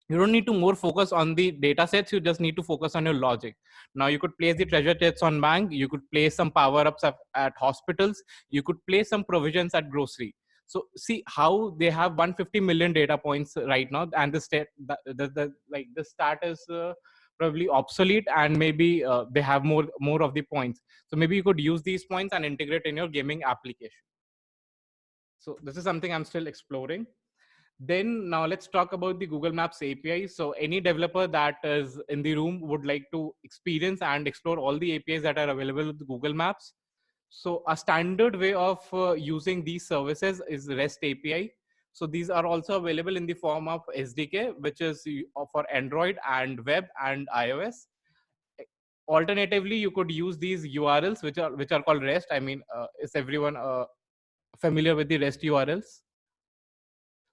you don't need to more focus on the data sets, you just need to focus on your logic. Now you could place the treasure chests on bank, you could place some power-ups at hospitals, you could place some provisions at grocery. So see how they have 150 million data points right now, and the stat is probably obsolete, and maybe they have more of the points. So maybe you could use these points and integrate in your gaming application. So this is something I'm still exploring. Then now let's talk about the Google Maps API. So any developer that is in the room would like to experience and explore all the APIs that are available with Google Maps. So a standard way of using these services is REST API. So these are also available in the form of SDK, which is for Android and web and iOS. Alternatively, you could use these URLs, which are called REST. I mean, is everyone familiar with the REST URLs?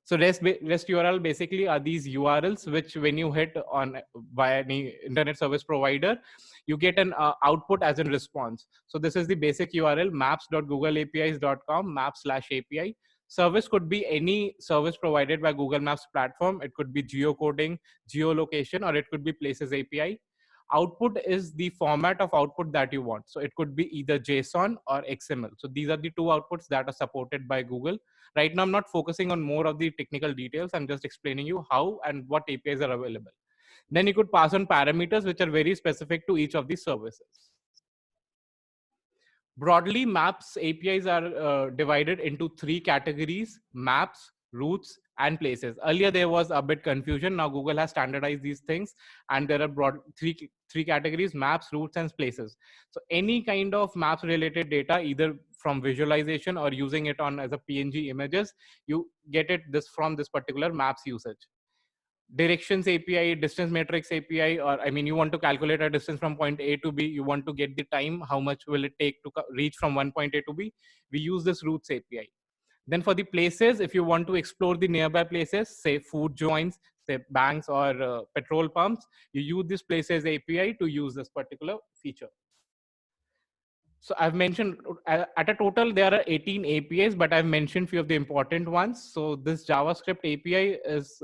So REST URL basically are these URLs which when you hit on via any internet service provider, you get an output as a response. So this is the basic URL, maps.googleapis.com, maps/API. Service could be any service provided by Google Maps platform. It could be geocoding, geolocation, or it could be Places API. Output is the format of output that you want. So it could be either JSON or XML. So these are the two outputs that are supported by Google. Right now, I'm not focusing on more of the technical details. I'm just explaining you how and what APIs are available. Then you could pass on parameters which are very specific to each of these services. Broadly, Maps APIs are divided into three categories: maps, routes, and places. Earlier, there was a bit confusion. Now Google has standardized these things, and there are three categories: maps, routes, and places. So any kind of maps related data, either from visualization or using it on as a PNG images, you get it from this particular maps usage. Directions API, distance matrix API, or I mean, you want to calculate a distance from point A to B, you want to get the time, how much will it take to reach from one point A to B, we use this routes API. Then for the places, if you want to explore the nearby places, say food joints, say banks or petrol pumps, you use this places API to use this particular feature. So I've mentioned at a total, there are 18 APIs, but I've mentioned few of the important ones. So this JavaScript API is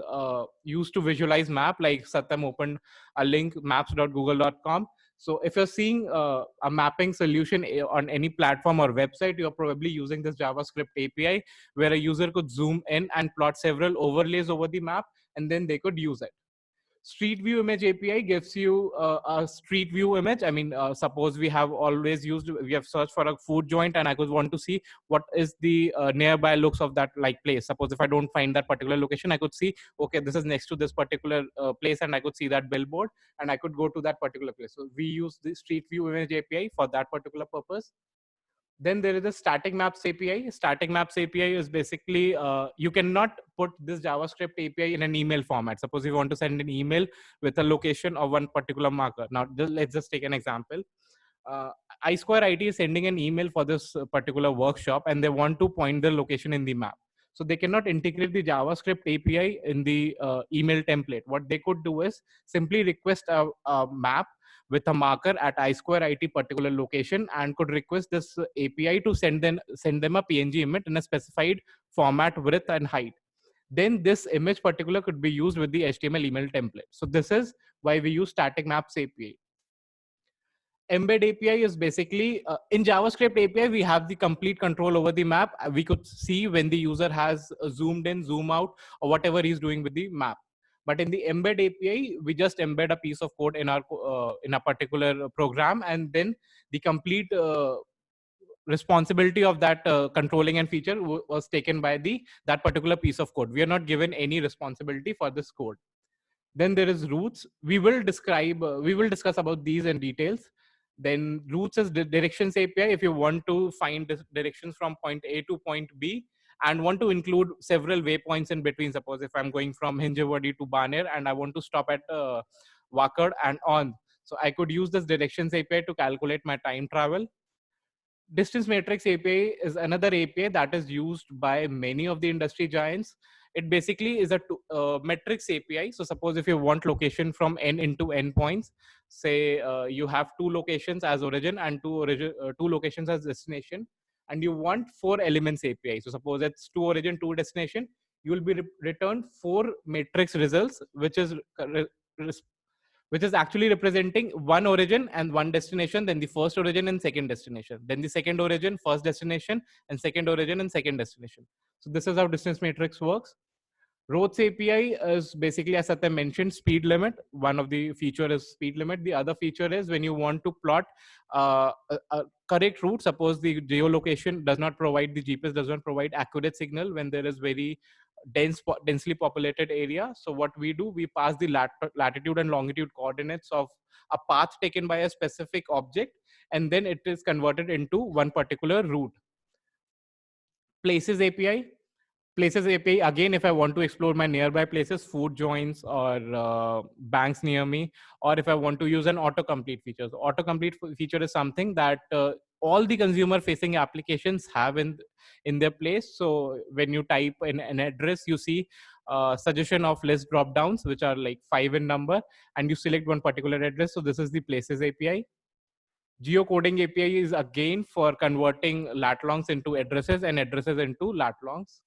used to visualize map, like Satyam opened a link, maps.google.com. So if you're seeing a mapping solution on any platform or website, you're probably using this JavaScript API, where a user could zoom in and plot several overlays over the map, and then they could use it. Street View Image API gives you a street view image. I mean, suppose we have searched for a food joint, and I could want to see what is the nearby looks of that place. Suppose if I don't find that particular location, I could see, okay, this is next to this particular place, and I could see that billboard, and I could go to that particular place. So we use the Street View Image API for that particular purpose. Then there is a Static Maps API. Static Maps API is basically, you cannot put this JavaScript API in an email format. Suppose you want to send an email with a location of one particular marker. Now, let's just take an example. iSquare IT is sending an email for this particular workshop, and they want to point the location in the map. So they cannot integrate the JavaScript API in the email template. What they could do is simply request a map with a marker at iSquare IT particular location, and could request this API to send them a PNG image in a specified format, width and height. Then this image particular could be used with the HTML email template. So this is why we use Static Maps API. Embed API is basically, in JavaScript API, we have the complete control over the map. We could see when the user has zoomed in, zoom out, or whatever he's doing with the map. But in the embed API, we just embed a piece of code in a particular program, and then the complete responsibility of that controlling and feature was taken by that particular piece of code. We are not given any responsibility for this code. Then there is routes. We will discuss about these in details. Then routes is the directions API. If you want to find directions from point A to point B and want to include several waypoints in between, suppose if I'm going from Hinjawadi to Baner and I want to stop at Wakad and on, so I could use this directions API to calculate my time travel. Distance matrix API is another API that is used by many of the industry giants. It basically is a metrics API. So suppose if you want location from n into n points, say you have 2 locations as origin and 2 locations as destination, and you want 4 elements API. So suppose it's 2 origin, 2 destination, you will be returned 4 matrix results, which is actually representing 1 origin and 1 destination, then the first origin and second destination, then the second origin, first destination, and second origin and second destination. So this is how distance matrix works. Roads API is basically, as Satyam mentioned, speed limit. One of the feature is speed limit. The other feature is when you want to plot a correct route. Suppose the geolocation does not provide, the GPS does not provide accurate signal when there is very densely populated area. So what we do, we pass the latitude and longitude coordinates of a path taken by a specific object, and then it is converted into one particular route. Places API. Places API, again, if I want to explore my nearby places, food joints or banks near me, or if I want to use an autocomplete feature. So autocomplete feature is something that all the consumer facing applications have in their place. So when you type in an address, you see suggestion of list drop downs, which are like 5 in number, and you select one particular address. So this is the places API. Geocoding API is again for converting lat longs into addresses and addresses into lat longs.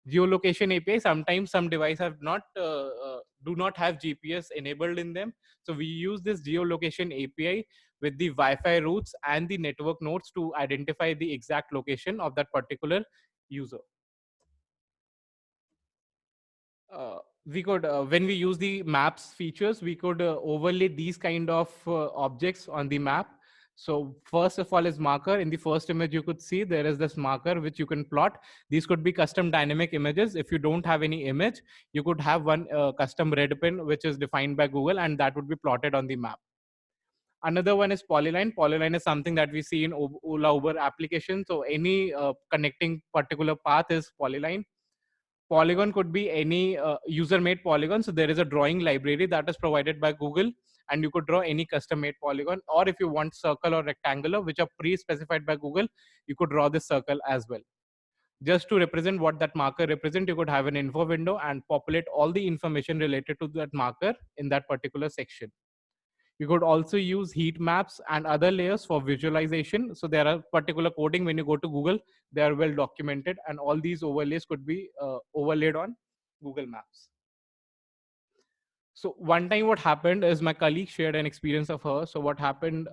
Geolocation API, sometimes some devices have do not have GPS enabled in them. So we use this geolocation API with the Wi-Fi routes and the network nodes to identify the exact location of that particular user. We could, when we use the maps features, we could overlay these kind of objects on the map. So first of all is marker. In the first image, you could see there is this marker which you can plot. These could be custom dynamic images. If you don't have any image, you could have one custom red pin, which is defined by Google, and that would be plotted on the map. Another one is polyline. Polyline is something that we see in Ola Uber application. So any connecting particular path is polyline. Polygon could be any user-made polygon. So there is a drawing library that is provided by Google, and you could draw any custom-made polygon. Or if you want circle or rectangular, which are pre-specified by Google, you could draw this circle as well. Just to represent what that marker represents, you could have an info window and populate all the information related to that marker in that particular section. You could also use heat maps and other layers for visualization. So there are particular coding when you go to Google, they are well documented, and all these overlays could be overlaid on Google Maps. So one time what happened is my colleague shared an experience of her. So what happened,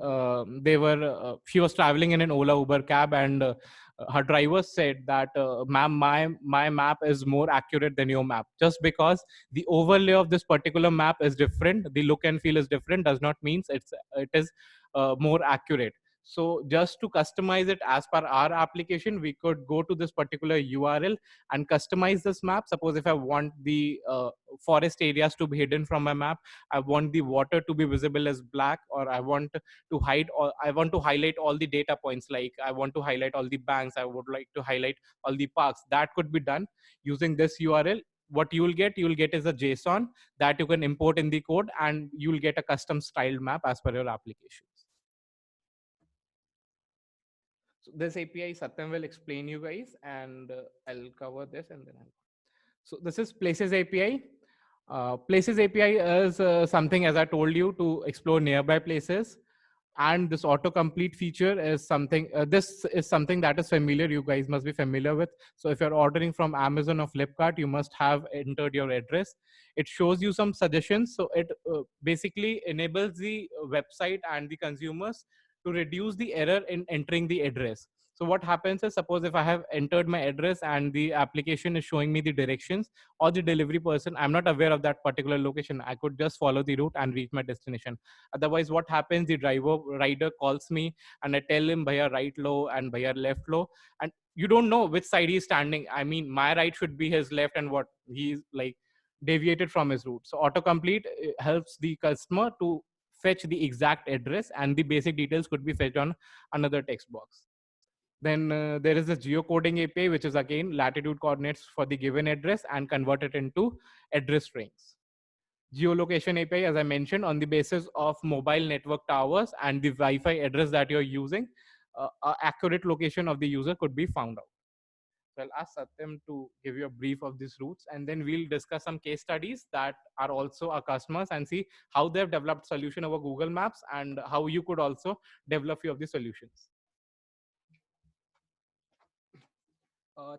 she was traveling in an Ola Uber cab, and her driver said that, ma'am, my map is more accurate than your map. Just because the overlay of this particular map is different, the look and feel is different, does not mean it is more accurate. So just to customize it as per our application, we could go to this particular URL and customize this map. Suppose if I want the forest areas to be hidden from my map, I want the water to be visible as black, or I want to highlight all the data points, like I want to highlight all the banks, I would like to highlight all the parks. That could be done using this URL. What you'll get is a JSON that you can import in the code, and you'll get a custom styled map as per your applications. So this API, Satyam will explain you guys, and I'll cover this and then so this is Places API. Places API is something, as I told you, to explore nearby places. And this autocomplete feature is something, this is something that is familiar, you guys must be familiar with. So if you're ordering from Amazon or Flipkart, you must have entered your address. It shows you some suggestions. So it basically enables the website and the consumers to reduce the error in entering the address. So what happens is, suppose if I have entered my address and the application is showing me the directions, or the delivery person, I'm not aware of that particular location. I could just follow the route and reach my destination. Otherwise, what happens, the rider calls me and I tell him bhaiya right low and bhaiya left low. And you don't know which side he's standing. I mean, my right should be his left, and what he's like deviated from his route. So autocomplete helps the customer to fetch the exact address, and the basic details could be fetched on another text box. Then there is the geocoding API, which is again latitude coordinates for the given address and convert it into address strings. Geolocation API, as I mentioned, on the basis of mobile network towers and the Wi-Fi address that you're using, accurate location of the user could be found out. So I'll ask Satyam to give you a brief of these routes, and then we'll discuss some case studies that are also our customers and see how they've developed solution over Google Maps and how you could also develop few of the solutions.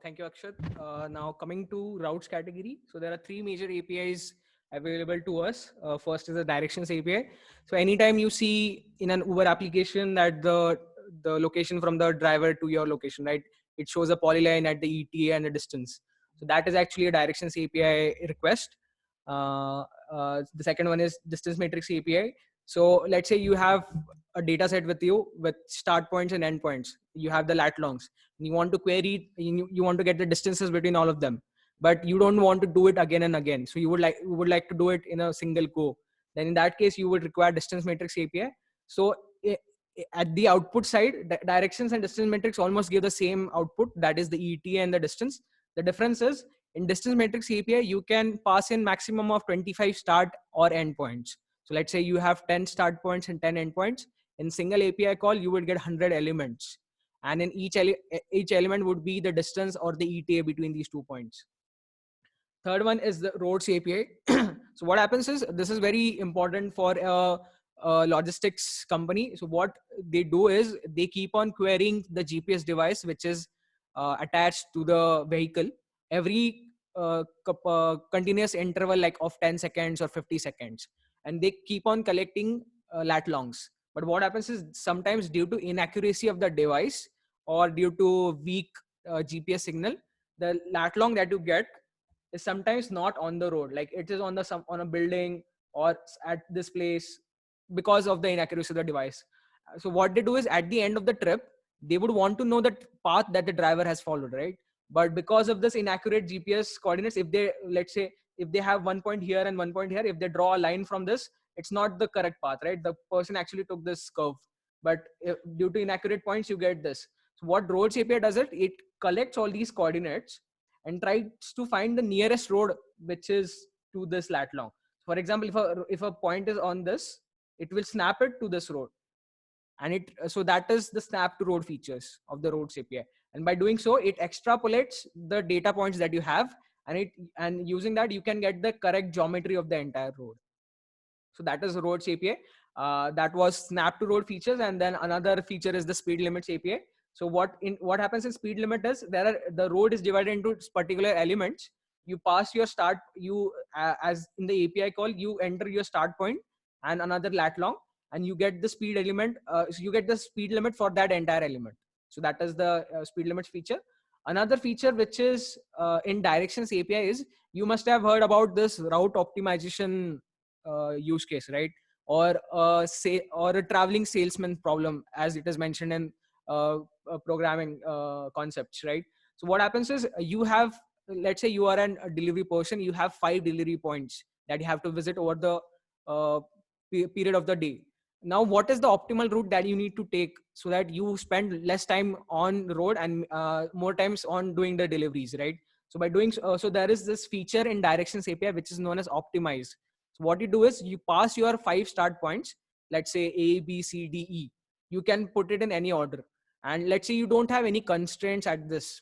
Thank you, Akshat. Now coming to routes category. So there are three major APIs available to us. First is the directions API. So anytime you see in an Uber application that the location from the driver to your location, right? It shows a polyline at the ETA and the distance. So that is actually a directions API request. The second one is distance matrix API. So let's say you have a data set with you with start points and end points. You have the lat longs. You want to query, you want to get the distances between all of them, but you don't want to do it again and again. So you would like to do it in a single go. Then in that case, you would require distance matrix API. So at the output side, directions and distance matrix almost give the same output. That is the ETA and the distance. The difference is in distance matrix API, you can pass in maximum of 25 start or end points. So let's say you have 10 start points and 10 endpoints. In single API call, you will get 100 elements. And in each element would be the distance or the ETA between these 2 points. Third one is the roads API. So what happens is, this is very important for a logistics company. So what they do is they keep on querying the GPS device, which is attached to the vehicle every continuous interval, like of 10 seconds or 50 seconds. And they keep on collecting lat longs. But what happens is sometimes due to inaccuracy of the device or due to weak GPS signal, the lat long that you get is sometimes not on the road. Like it is on a building or at this place because of the inaccuracy of the device. So what they do is at the end of the trip, they would want to know the path that the driver has followed, right? But because of this inaccurate GPS coordinates, if they, let's say, if they have 1 point here and 1 point here, if they draw a line from this, it's not the correct path, right? The person actually took this curve, but due to inaccurate points, you get this. So what Roads API does it collects all these coordinates and tries to find the nearest road, which is to this lat long. For example, if a point is on this, it will snap it to this road. And so that is the snap to road features of the Roads API. And by doing so, it extrapolates the data points that you have, and using that, you can get the correct geometry of the entire road. So that is Roads API. That was snap to road features. And then another feature is the speed limits API. So what happens in speed limit is the road is divided into particular elements. You pass your start, as in the API call, you enter your start point and another lat long, and you get the speed element. So you get the speed limit for that entire element. So that is the speed limits feature. Another feature which is in directions API is, you must have heard about this route optimization use case, right? Or a traveling salesman problem, as it is mentioned in programming concepts, right? So what happens is, you have, let's say you are a delivery person, you have 5 delivery points that you have to visit over the period of the day. Now, what is the optimal route that you need to take so that you spend less time on the road and more times on doing the deliveries, right? So by doing so there is this feature in directions API which is known as optimize. So what you do is, you pass your 5 start points, let's say A, B, C, D, E. You can put it in any order. And let's say you don't have any constraints at this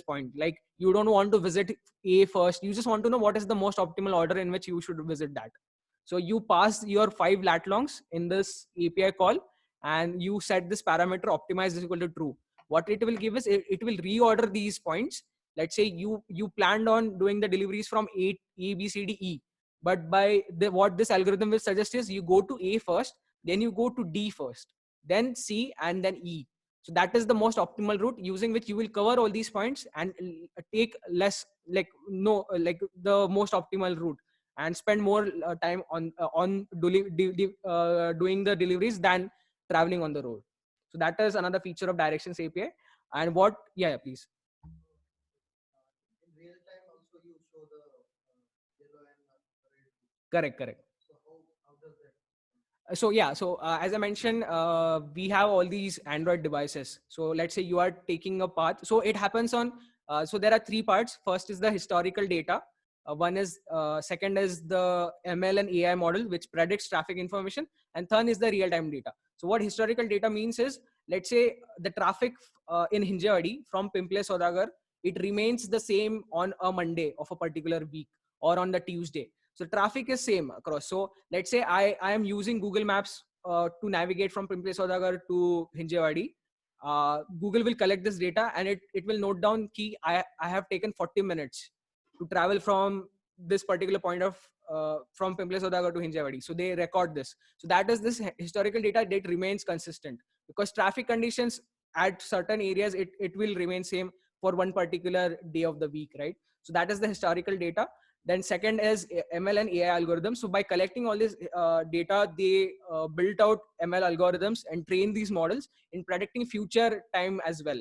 point. Like you don't want to visit A first. You just want to know what is the most optimal order in which you should visit that. So you pass your 5 lat longs in this API call, and you set this parameter optimize is equal to true. What it will give is, it will reorder these points. Let's say you planned on doing the deliveries from A, B, C, D, E. But what this algorithm will suggest is, you go to A first, then you go to D first, then C, and then E. So that is the most optimal route using which you will cover all these points and take less, like the most optimal route, and spend more time on doing the deliveries than traveling on the road. So that is another feature of Directions API. And what, yeah, please. Correct. So yeah, so as I mentioned, we have all these Android devices. So let's say you are taking a path. So it happens on, so there are three parts. First is the historical data. Second is the ML and AI model, which predicts traffic information. And third is the real-time data. So what historical data means is, let's say the traffic in Hinjewadi from Pimple Saudagar, it remains the same on a Monday of a particular week or on the Tuesday. So traffic is same across. So let's say I am using Google Maps to navigate from Pimple Saudagar to Hinjewadi. Google will collect this data and it will note down key I have taken 40 minutes to travel from this particular point of from Pimple Saudagar to Hinjewadi. So they record this. So that is this historical data that remains consistent, because traffic conditions at certain areas, it will remain same for one particular day of the week, right? So that is the historical data. Then second is ML and AI algorithms. So by collecting all this data, they built out ML algorithms and train these models in predicting future time as well.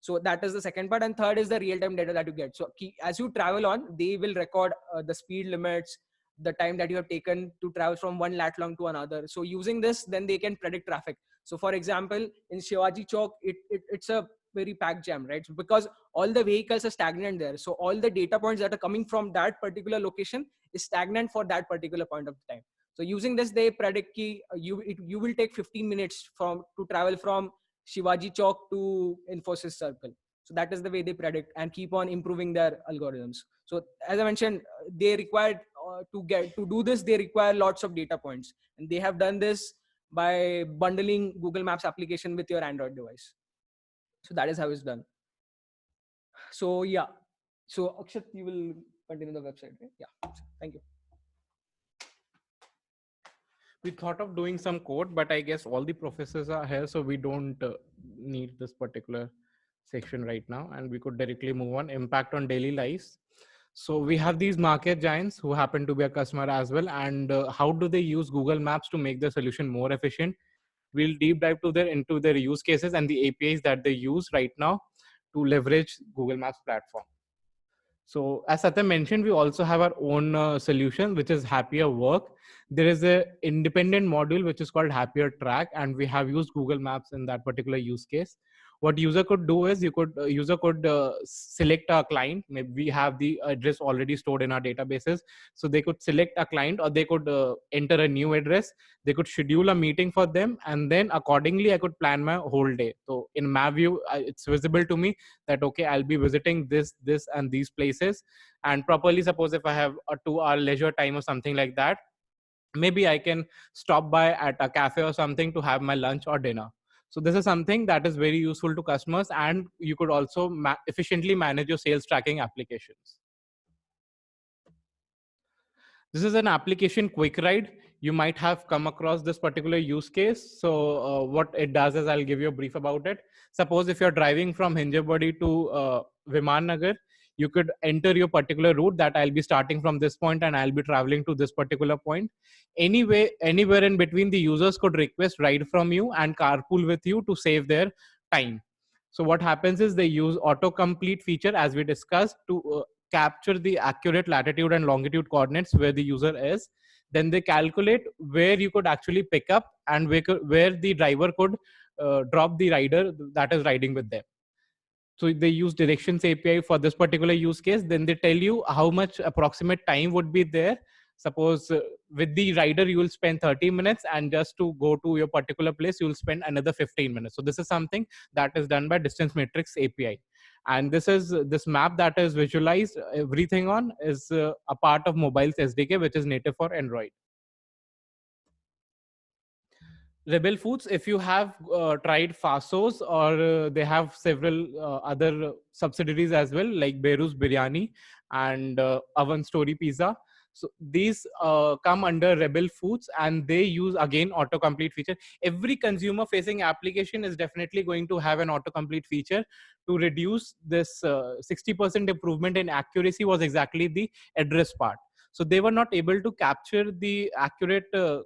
So that is the second part. And third is the real-time data that you get. So as you travel on, they will record the speed limits, the time that you have taken to travel from one lat long to another. So using this, then they can predict traffic. So for example, in Shivaji Chowk, it's a very packed jam, right? So because all the vehicles are stagnant there. So all the data points that are coming from that particular location is stagnant for that particular point of time. So using this, they predict you will take 15 minutes to travel from Shivaji Chowk to Infosys Circle. So that is the way they predict and keep on improving their algorithms. So as I mentioned, they require to do this, they require lots of data points, and they have done this by bundling Google Maps application with your Android device. So that is how it's done. So yeah. So Akshat, you will continue the website, right? Yeah. Thank you. We thought of doing some code, but I guess all the professors are here, so we don't need this particular section right now, and we could directly move on. Impact on daily lives. So we have these market giants who happen to be a customer as well, and how do they use Google Maps to make the solution more efficient? We'll deep dive into their use cases and the APIs that they use right now to leverage Google Maps platform. So as Satyam mentioned, we also have our own solution, which is Happier Work. There is an independent module which is called Happier Track, and we have used Google Maps in that particular use case. What user could do is user could select a client. Maybe we have the address already stored in our databases, so they could select a client, or they could enter a new address. They could schedule a meeting for them, and then accordingly I could plan my whole day. So in map view, it's visible to me that okay, I'll be visiting this and these places, and properly, suppose if I have a 2-hour leisure time or something like that, maybe I can stop by at a cafe or something to have my lunch or dinner. So this is something that is very useful to customers, and you could also efficiently manage your sales tracking applications. This is an application, Quick Ride. You might have come across this particular use case. So what it does is, I'll give you a brief about it. Suppose if you're driving from Hinjewadi to Viman Nagar, you could enter your particular route that I'll be starting from this point and I'll be traveling to this particular point. Anywhere in between, the users could request ride from you and carpool with you to save their time. So what happens is they use autocomplete feature, as we discussed, to capture the accurate latitude and longitude coordinates where the user is. Then they calculate where you could actually pick up and where the driver could drop the rider that is riding with them. So they use Directions API for this particular use case. Then they tell you how much approximate time would be there. Suppose with the rider, you will spend 30 minutes, and just to go to your particular place, you will spend another 15 minutes. So this is something that is done by Distance Matrix API. And this map that is visualized, everything on, is a part of Mobile's SDK, which is native for Android. Rebel Foods, if you have tried Fasos, or they have several other subsidiaries as well, like Beru's Biryani and Oven Story Pizza. So these come under Rebel Foods, and they use again autocomplete feature. Every consumer facing application is definitely going to have an autocomplete feature. To reduce this 60% improvement in accuracy was exactly the address part. So they were not able to capture the accurate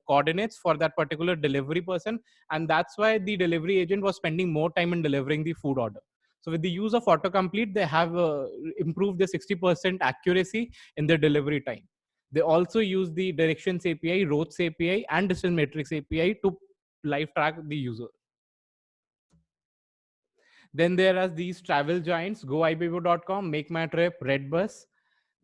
coordinates for that particular delivery person, and that's why the delivery agent was spending more time in delivering the food order. So with the use of autocomplete, they have improved the 60% accuracy in their delivery time. They also use the directions API, roads API, and distance matrix API to live track the user. Then there are these travel giants, goibibo.com, Make My Trip, Redbus.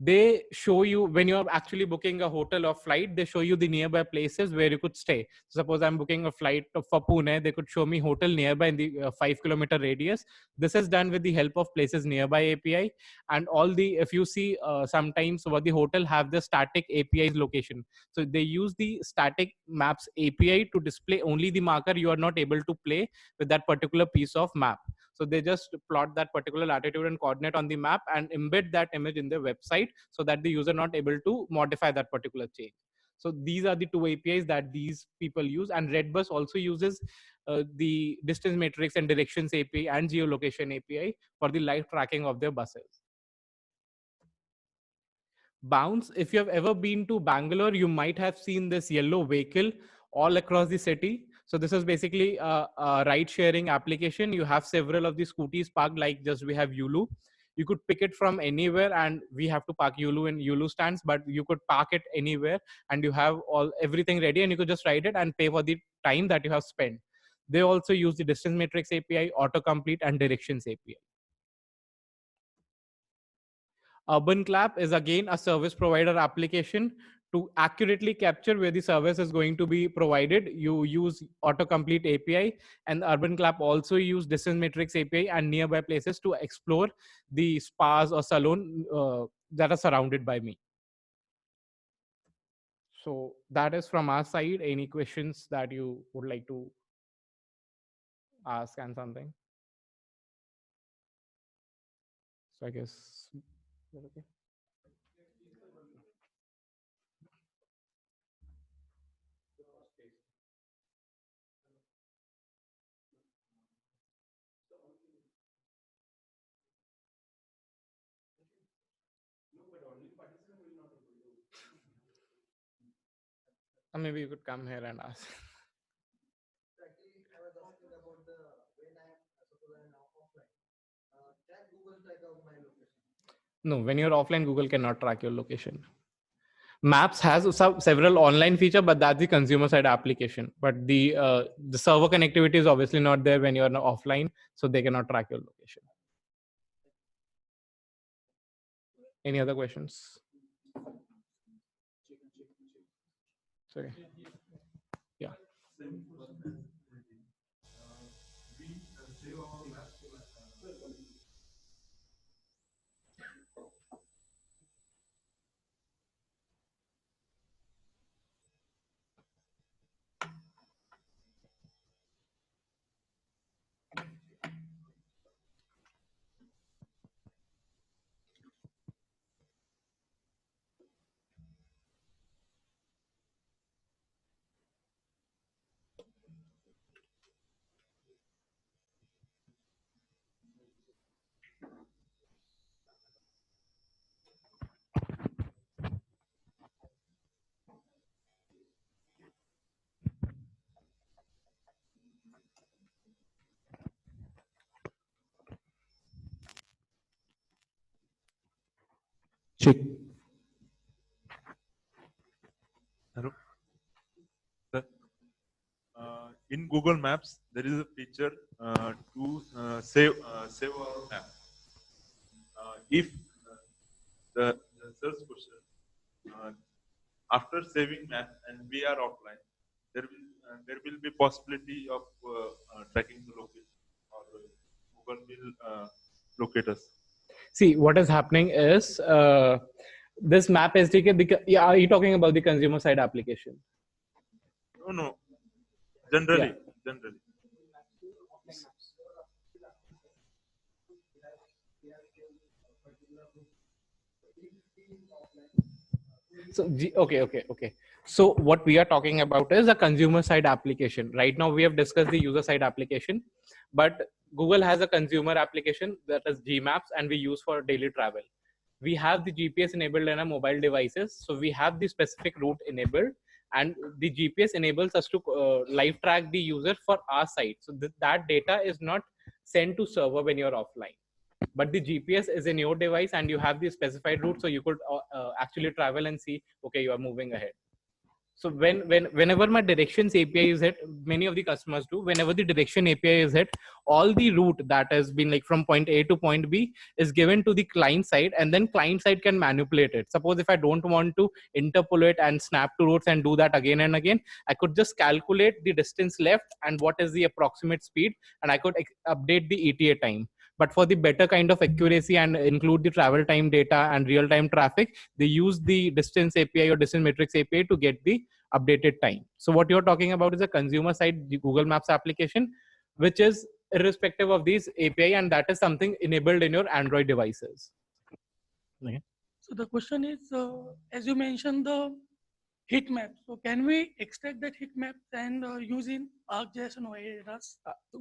They show you when you're actually booking a hotel or flight, they show you the nearby places where you could stay. Suppose I'm booking a flight for Pune, they could show me hotel nearby in the 5-kilometer radius. This is done with the help of Places Nearby API. And all the, if you see sometimes what the hotel have the static API's location. So they use the static maps API to display only the marker you are not able to play with that particular piece of map. So they just plot that particular latitude and coordinate on the map and embed that image in their website so that the user not able to modify that particular change. So these are the two APIs that these people use. And Redbus also uses the distance matrix and directions API and geolocation API for the live tracking of their buses. Bounce, if you have ever been to Bangalore, you might have seen this yellow vehicle all across the city. So this is basically a ride-sharing application. You have several of the scooties parked, like just we have Yulu. You could pick it from anywhere, and we have to park Yulu in Yulu stands, but you could park it anywhere, and you have everything ready, and you could just ride it and pay for the time that you have spent. They also use the distance matrix API, autocomplete, and directions API. UrbanClap is again a service provider application. To accurately capture where the service is going to be provided, you use autocomplete API, and UrbanClap also use distance matrix API and nearby places to explore the spas or salon that are surrounded by me. So that is from our side. Any questions that you would like to ask and something? So I guess, okay. Or maybe you could come here and ask. No, when you're offline, Google cannot track your location. Maps has several online feature, but that's the consumer side application. But the server connectivity is obviously not there when you're offline, so they cannot track your location. Any other questions? Sorry. Yeah. Check. Hello. Sir, in Google Maps, there is a feature to save our map. If the search question after saving map and we are offline, there will be possibility of tracking the location, or Google will locate us. See, what is happening is this map SDK. Yeah, are you talking about the consumer side application? No. Generally, Yeah. generally. So okay. So what we are talking about is a consumer side application. Right now we have discussed the user side application, but Google has a consumer application that is Gmaps, and we use for daily travel. We have the GPS enabled in our mobile devices, so we have the specific route enabled, and the GPS enables us to live track the user for our site. So that data is not sent to server when you're offline, but the GPS is in your device and you have the specified route, so you could actually travel and see, okay, you are moving ahead. So whenever my directions API is hit, many of the customers do, whenever the direction API is hit, all the route that has been like from point A to point B is given to the client side, and then client side can manipulate it. Suppose if I don't want to interpolate and snap to routes and do that again and again, I could just calculate the distance left and what is the approximate speed, and I could update the ETA time. But for the better kind of accuracy and include the travel time data and real-time traffic, they use the distance API or distance matrix API to get the updated time. So what you're talking about is a consumer side Google Maps application, which is irrespective of these API, and that is something enabled in your Android devices. Okay. So the question is, as you mentioned, the heat map. So can we extract that heat map and use in ArcGIS and OARAS?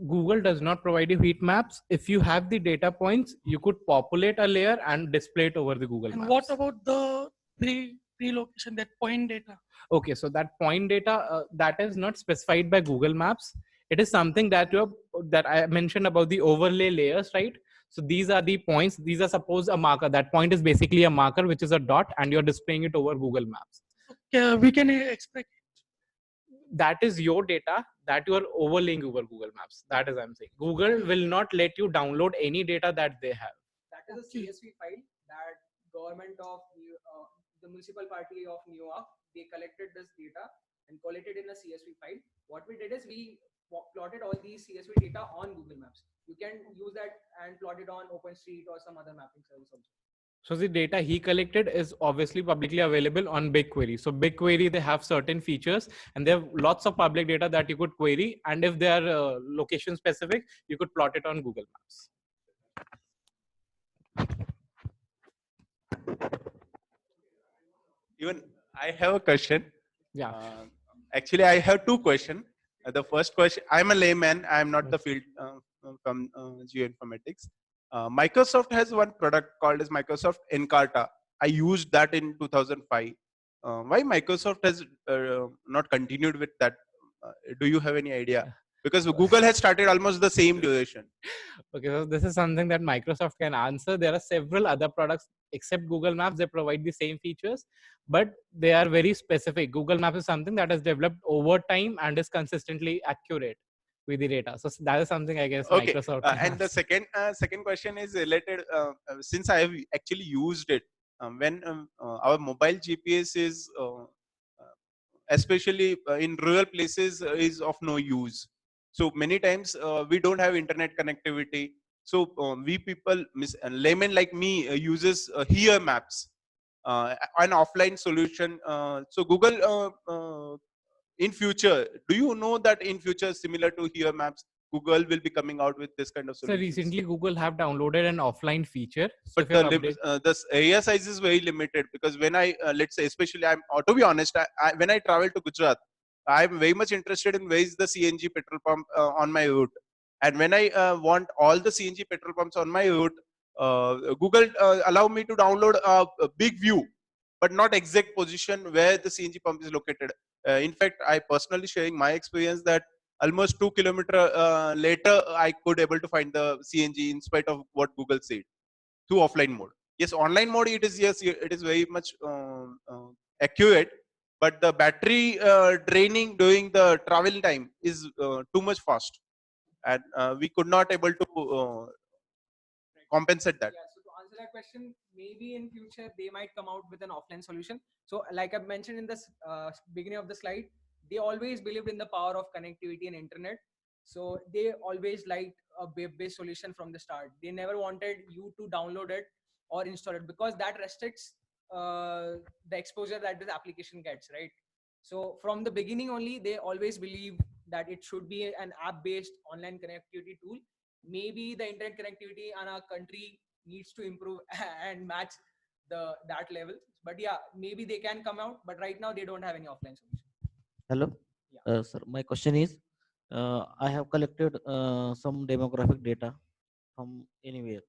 Google does not provide you heat maps. If you have the data points, you could populate a layer and display it over the Google And Maps. what about the pre-location, that point data? Okay, so that point data that is not specified by Google Maps. It is something that I mentioned about the overlay layers, right? So these are the points. These are suppose a marker. That point is basically a marker, which is a dot, and you're displaying it over Google Maps. We can extract. That is your data that you are overlaying over Google Maps. That is I'm saying. Google will not let you download any data that they have. That is a CSV file that government of the municipal party of New York, they collected this data and collated in a CSV file. What we did is we plotted all these CSV data on Google Maps. You can use that and plot it on OpenStreet or some other mapping service also. So the data he collected is obviously publicly available on BigQuery. So BigQuery, they have certain features and they have lots of public data that you could query. And if they are location specific, you could plot it on Google Maps. Even I have a question. Yeah. Actually, I have two questions. The first question, I'm a layman. I'm not the field from geoinformatics. Microsoft has one product called as Microsoft Encarta. I used that in 2005. Why Microsoft has not continued with that? Do you have any idea? Because Google has started almost the same duration. Okay, so this is something that Microsoft can answer. There are several other products except Google Maps. They provide the same features, but they are very specific. Google Maps is something that has developed over time and is consistently accurate with the data. So that is something I guess Okay. Microsoft And the second question is related, since I have actually used it, when our mobile GPS is, especially in rural places, is of no use. So many times we don't have internet connectivity. So we people, laymen like me, uses Here Maps, an offline solution. So Google, in future, do you know that in future, similar to Here Maps, Google will be coming out with this kind of So solution? recently Google have downloaded an offline feature. So But if you have update- the area size is very limited, because when I, let's say, especially to be honest, when I travel to Gujarat, I'm very much interested in where is the CNG petrol pump on my route. And when I want all the CNG petrol pumps on my route, Google allow me to download a big view, but not exact position where the CNG pump is located. In fact, I personally sharing my experience that almost 2 kilometers later, I could able to find the CNG in spite of what Google said through offline mode. Yes, online mode, it is, yes, it is very much accurate, but the battery draining during the travel time is too much fast, and we could not able to compensate that. Yeah, so to answer that question, maybe in future they might come out with an offline solution. So like I mentioned in the beginning of the slide, they always believed in the power of connectivity and internet. So they always liked a web-based solution from the start. They never wanted you to download it or install it, because that restricts the exposure that this application gets, right? So from the beginning only, they always believe that it should be an app-based online connectivity tool. Maybe the internet connectivity in our country needs to improve and match that level. But yeah, maybe they can come out, but right now they don't have any offline solution. Hello, sir. My question is, I have collected some demographic data from anywhere.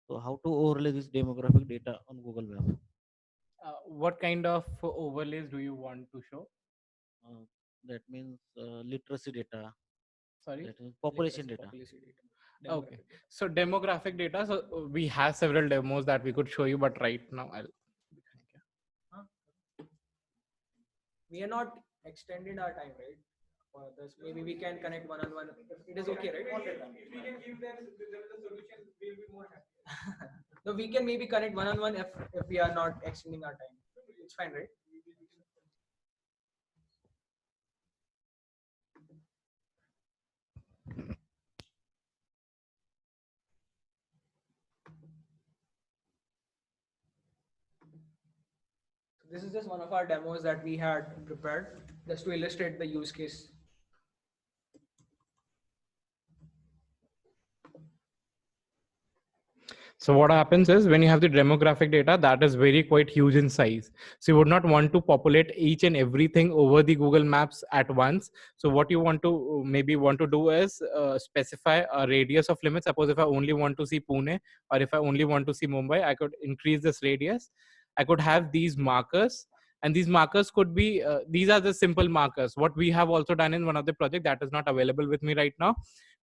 So how to overlay this demographic data on Google Map? What kind of overlays do you want to show? That means literacy data. Sorry? That means population data. Okay, so demographic data. So we have several demos that we could show you, but right now We are not extended our time, right? For this, maybe we can connect one-on-one. It is okay, right? We can give them the solution. We'll be more happy. No, we can maybe connect one-on-one if we are not extending our time. It's fine, right? This is just one of our demos that we had prepared just to illustrate the use case. So what happens is when you have the demographic data, that is very quite huge in size. So you would not want to populate each and everything over the Google Maps at once. So what you want to maybe want to do is specify a radius of limits. Suppose if I only want to see Pune, or if I only want to see Mumbai, I could increase this radius. I could have these markers, and these markers could be, these are the simple markers. What we have also done in one of the project that is not available with me right now,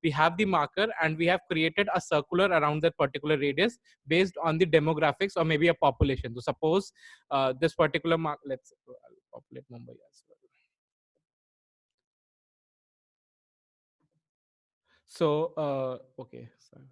we have the marker and we have created a circular around that particular radius based on the demographics or maybe a population. So suppose this particular mark, let's populate Mumbai as well. So, okay, sorry.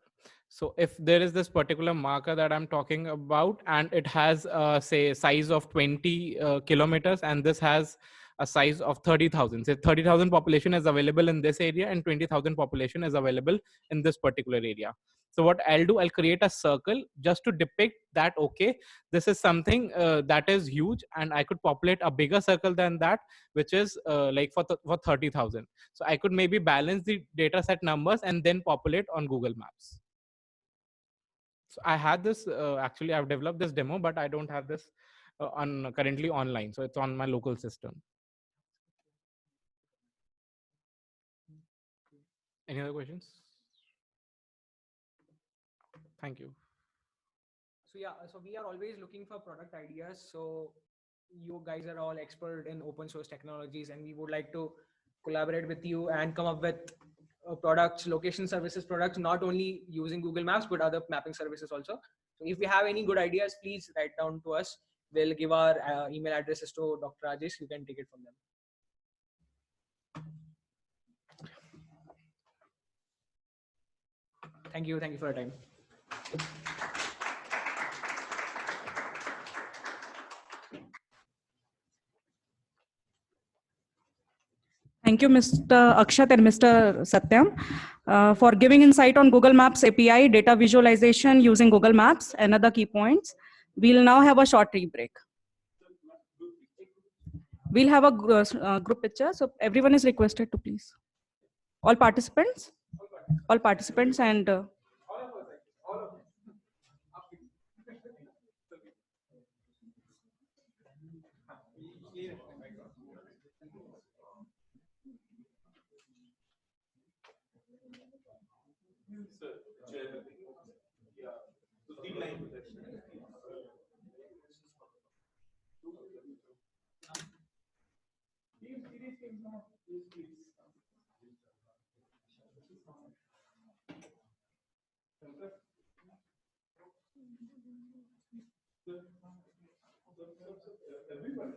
So if there is this particular marker that I'm talking about and it has say size of 20 kilometers and this has a size of 30,000. Say 30,000 population is available in this area and 20,000 population is available in this particular area. So what I'll do, I'll create a circle just to depict that, okay, this is something that is huge and I could populate a bigger circle than that, which is like for 30,000. So I could maybe balance the data set numbers and then populate on Google Maps. So I had this, actually I've developed this demo, but I don't have this currently online. So it's on my local system. Any other questions? Thank you. So yeah, so we are always looking for product ideas. So you guys are all expert in open source technologies and we would like to collaborate with you and come up with products, location services products, not only using Google Maps, but other mapping services also. So if you have any good ideas, please write down to us. We'll give our email addresses to Dr. Rajesh. You can take it from them. Thank you. Thank you for your time. Thank you, Mr. Akshat and Mr. Satyam, for giving insight on Google Maps API, data visualization using Google Maps, and other key points. We'll now have a short tea break. We'll have a group picture, so everyone is requested to please. All participants and Everybody.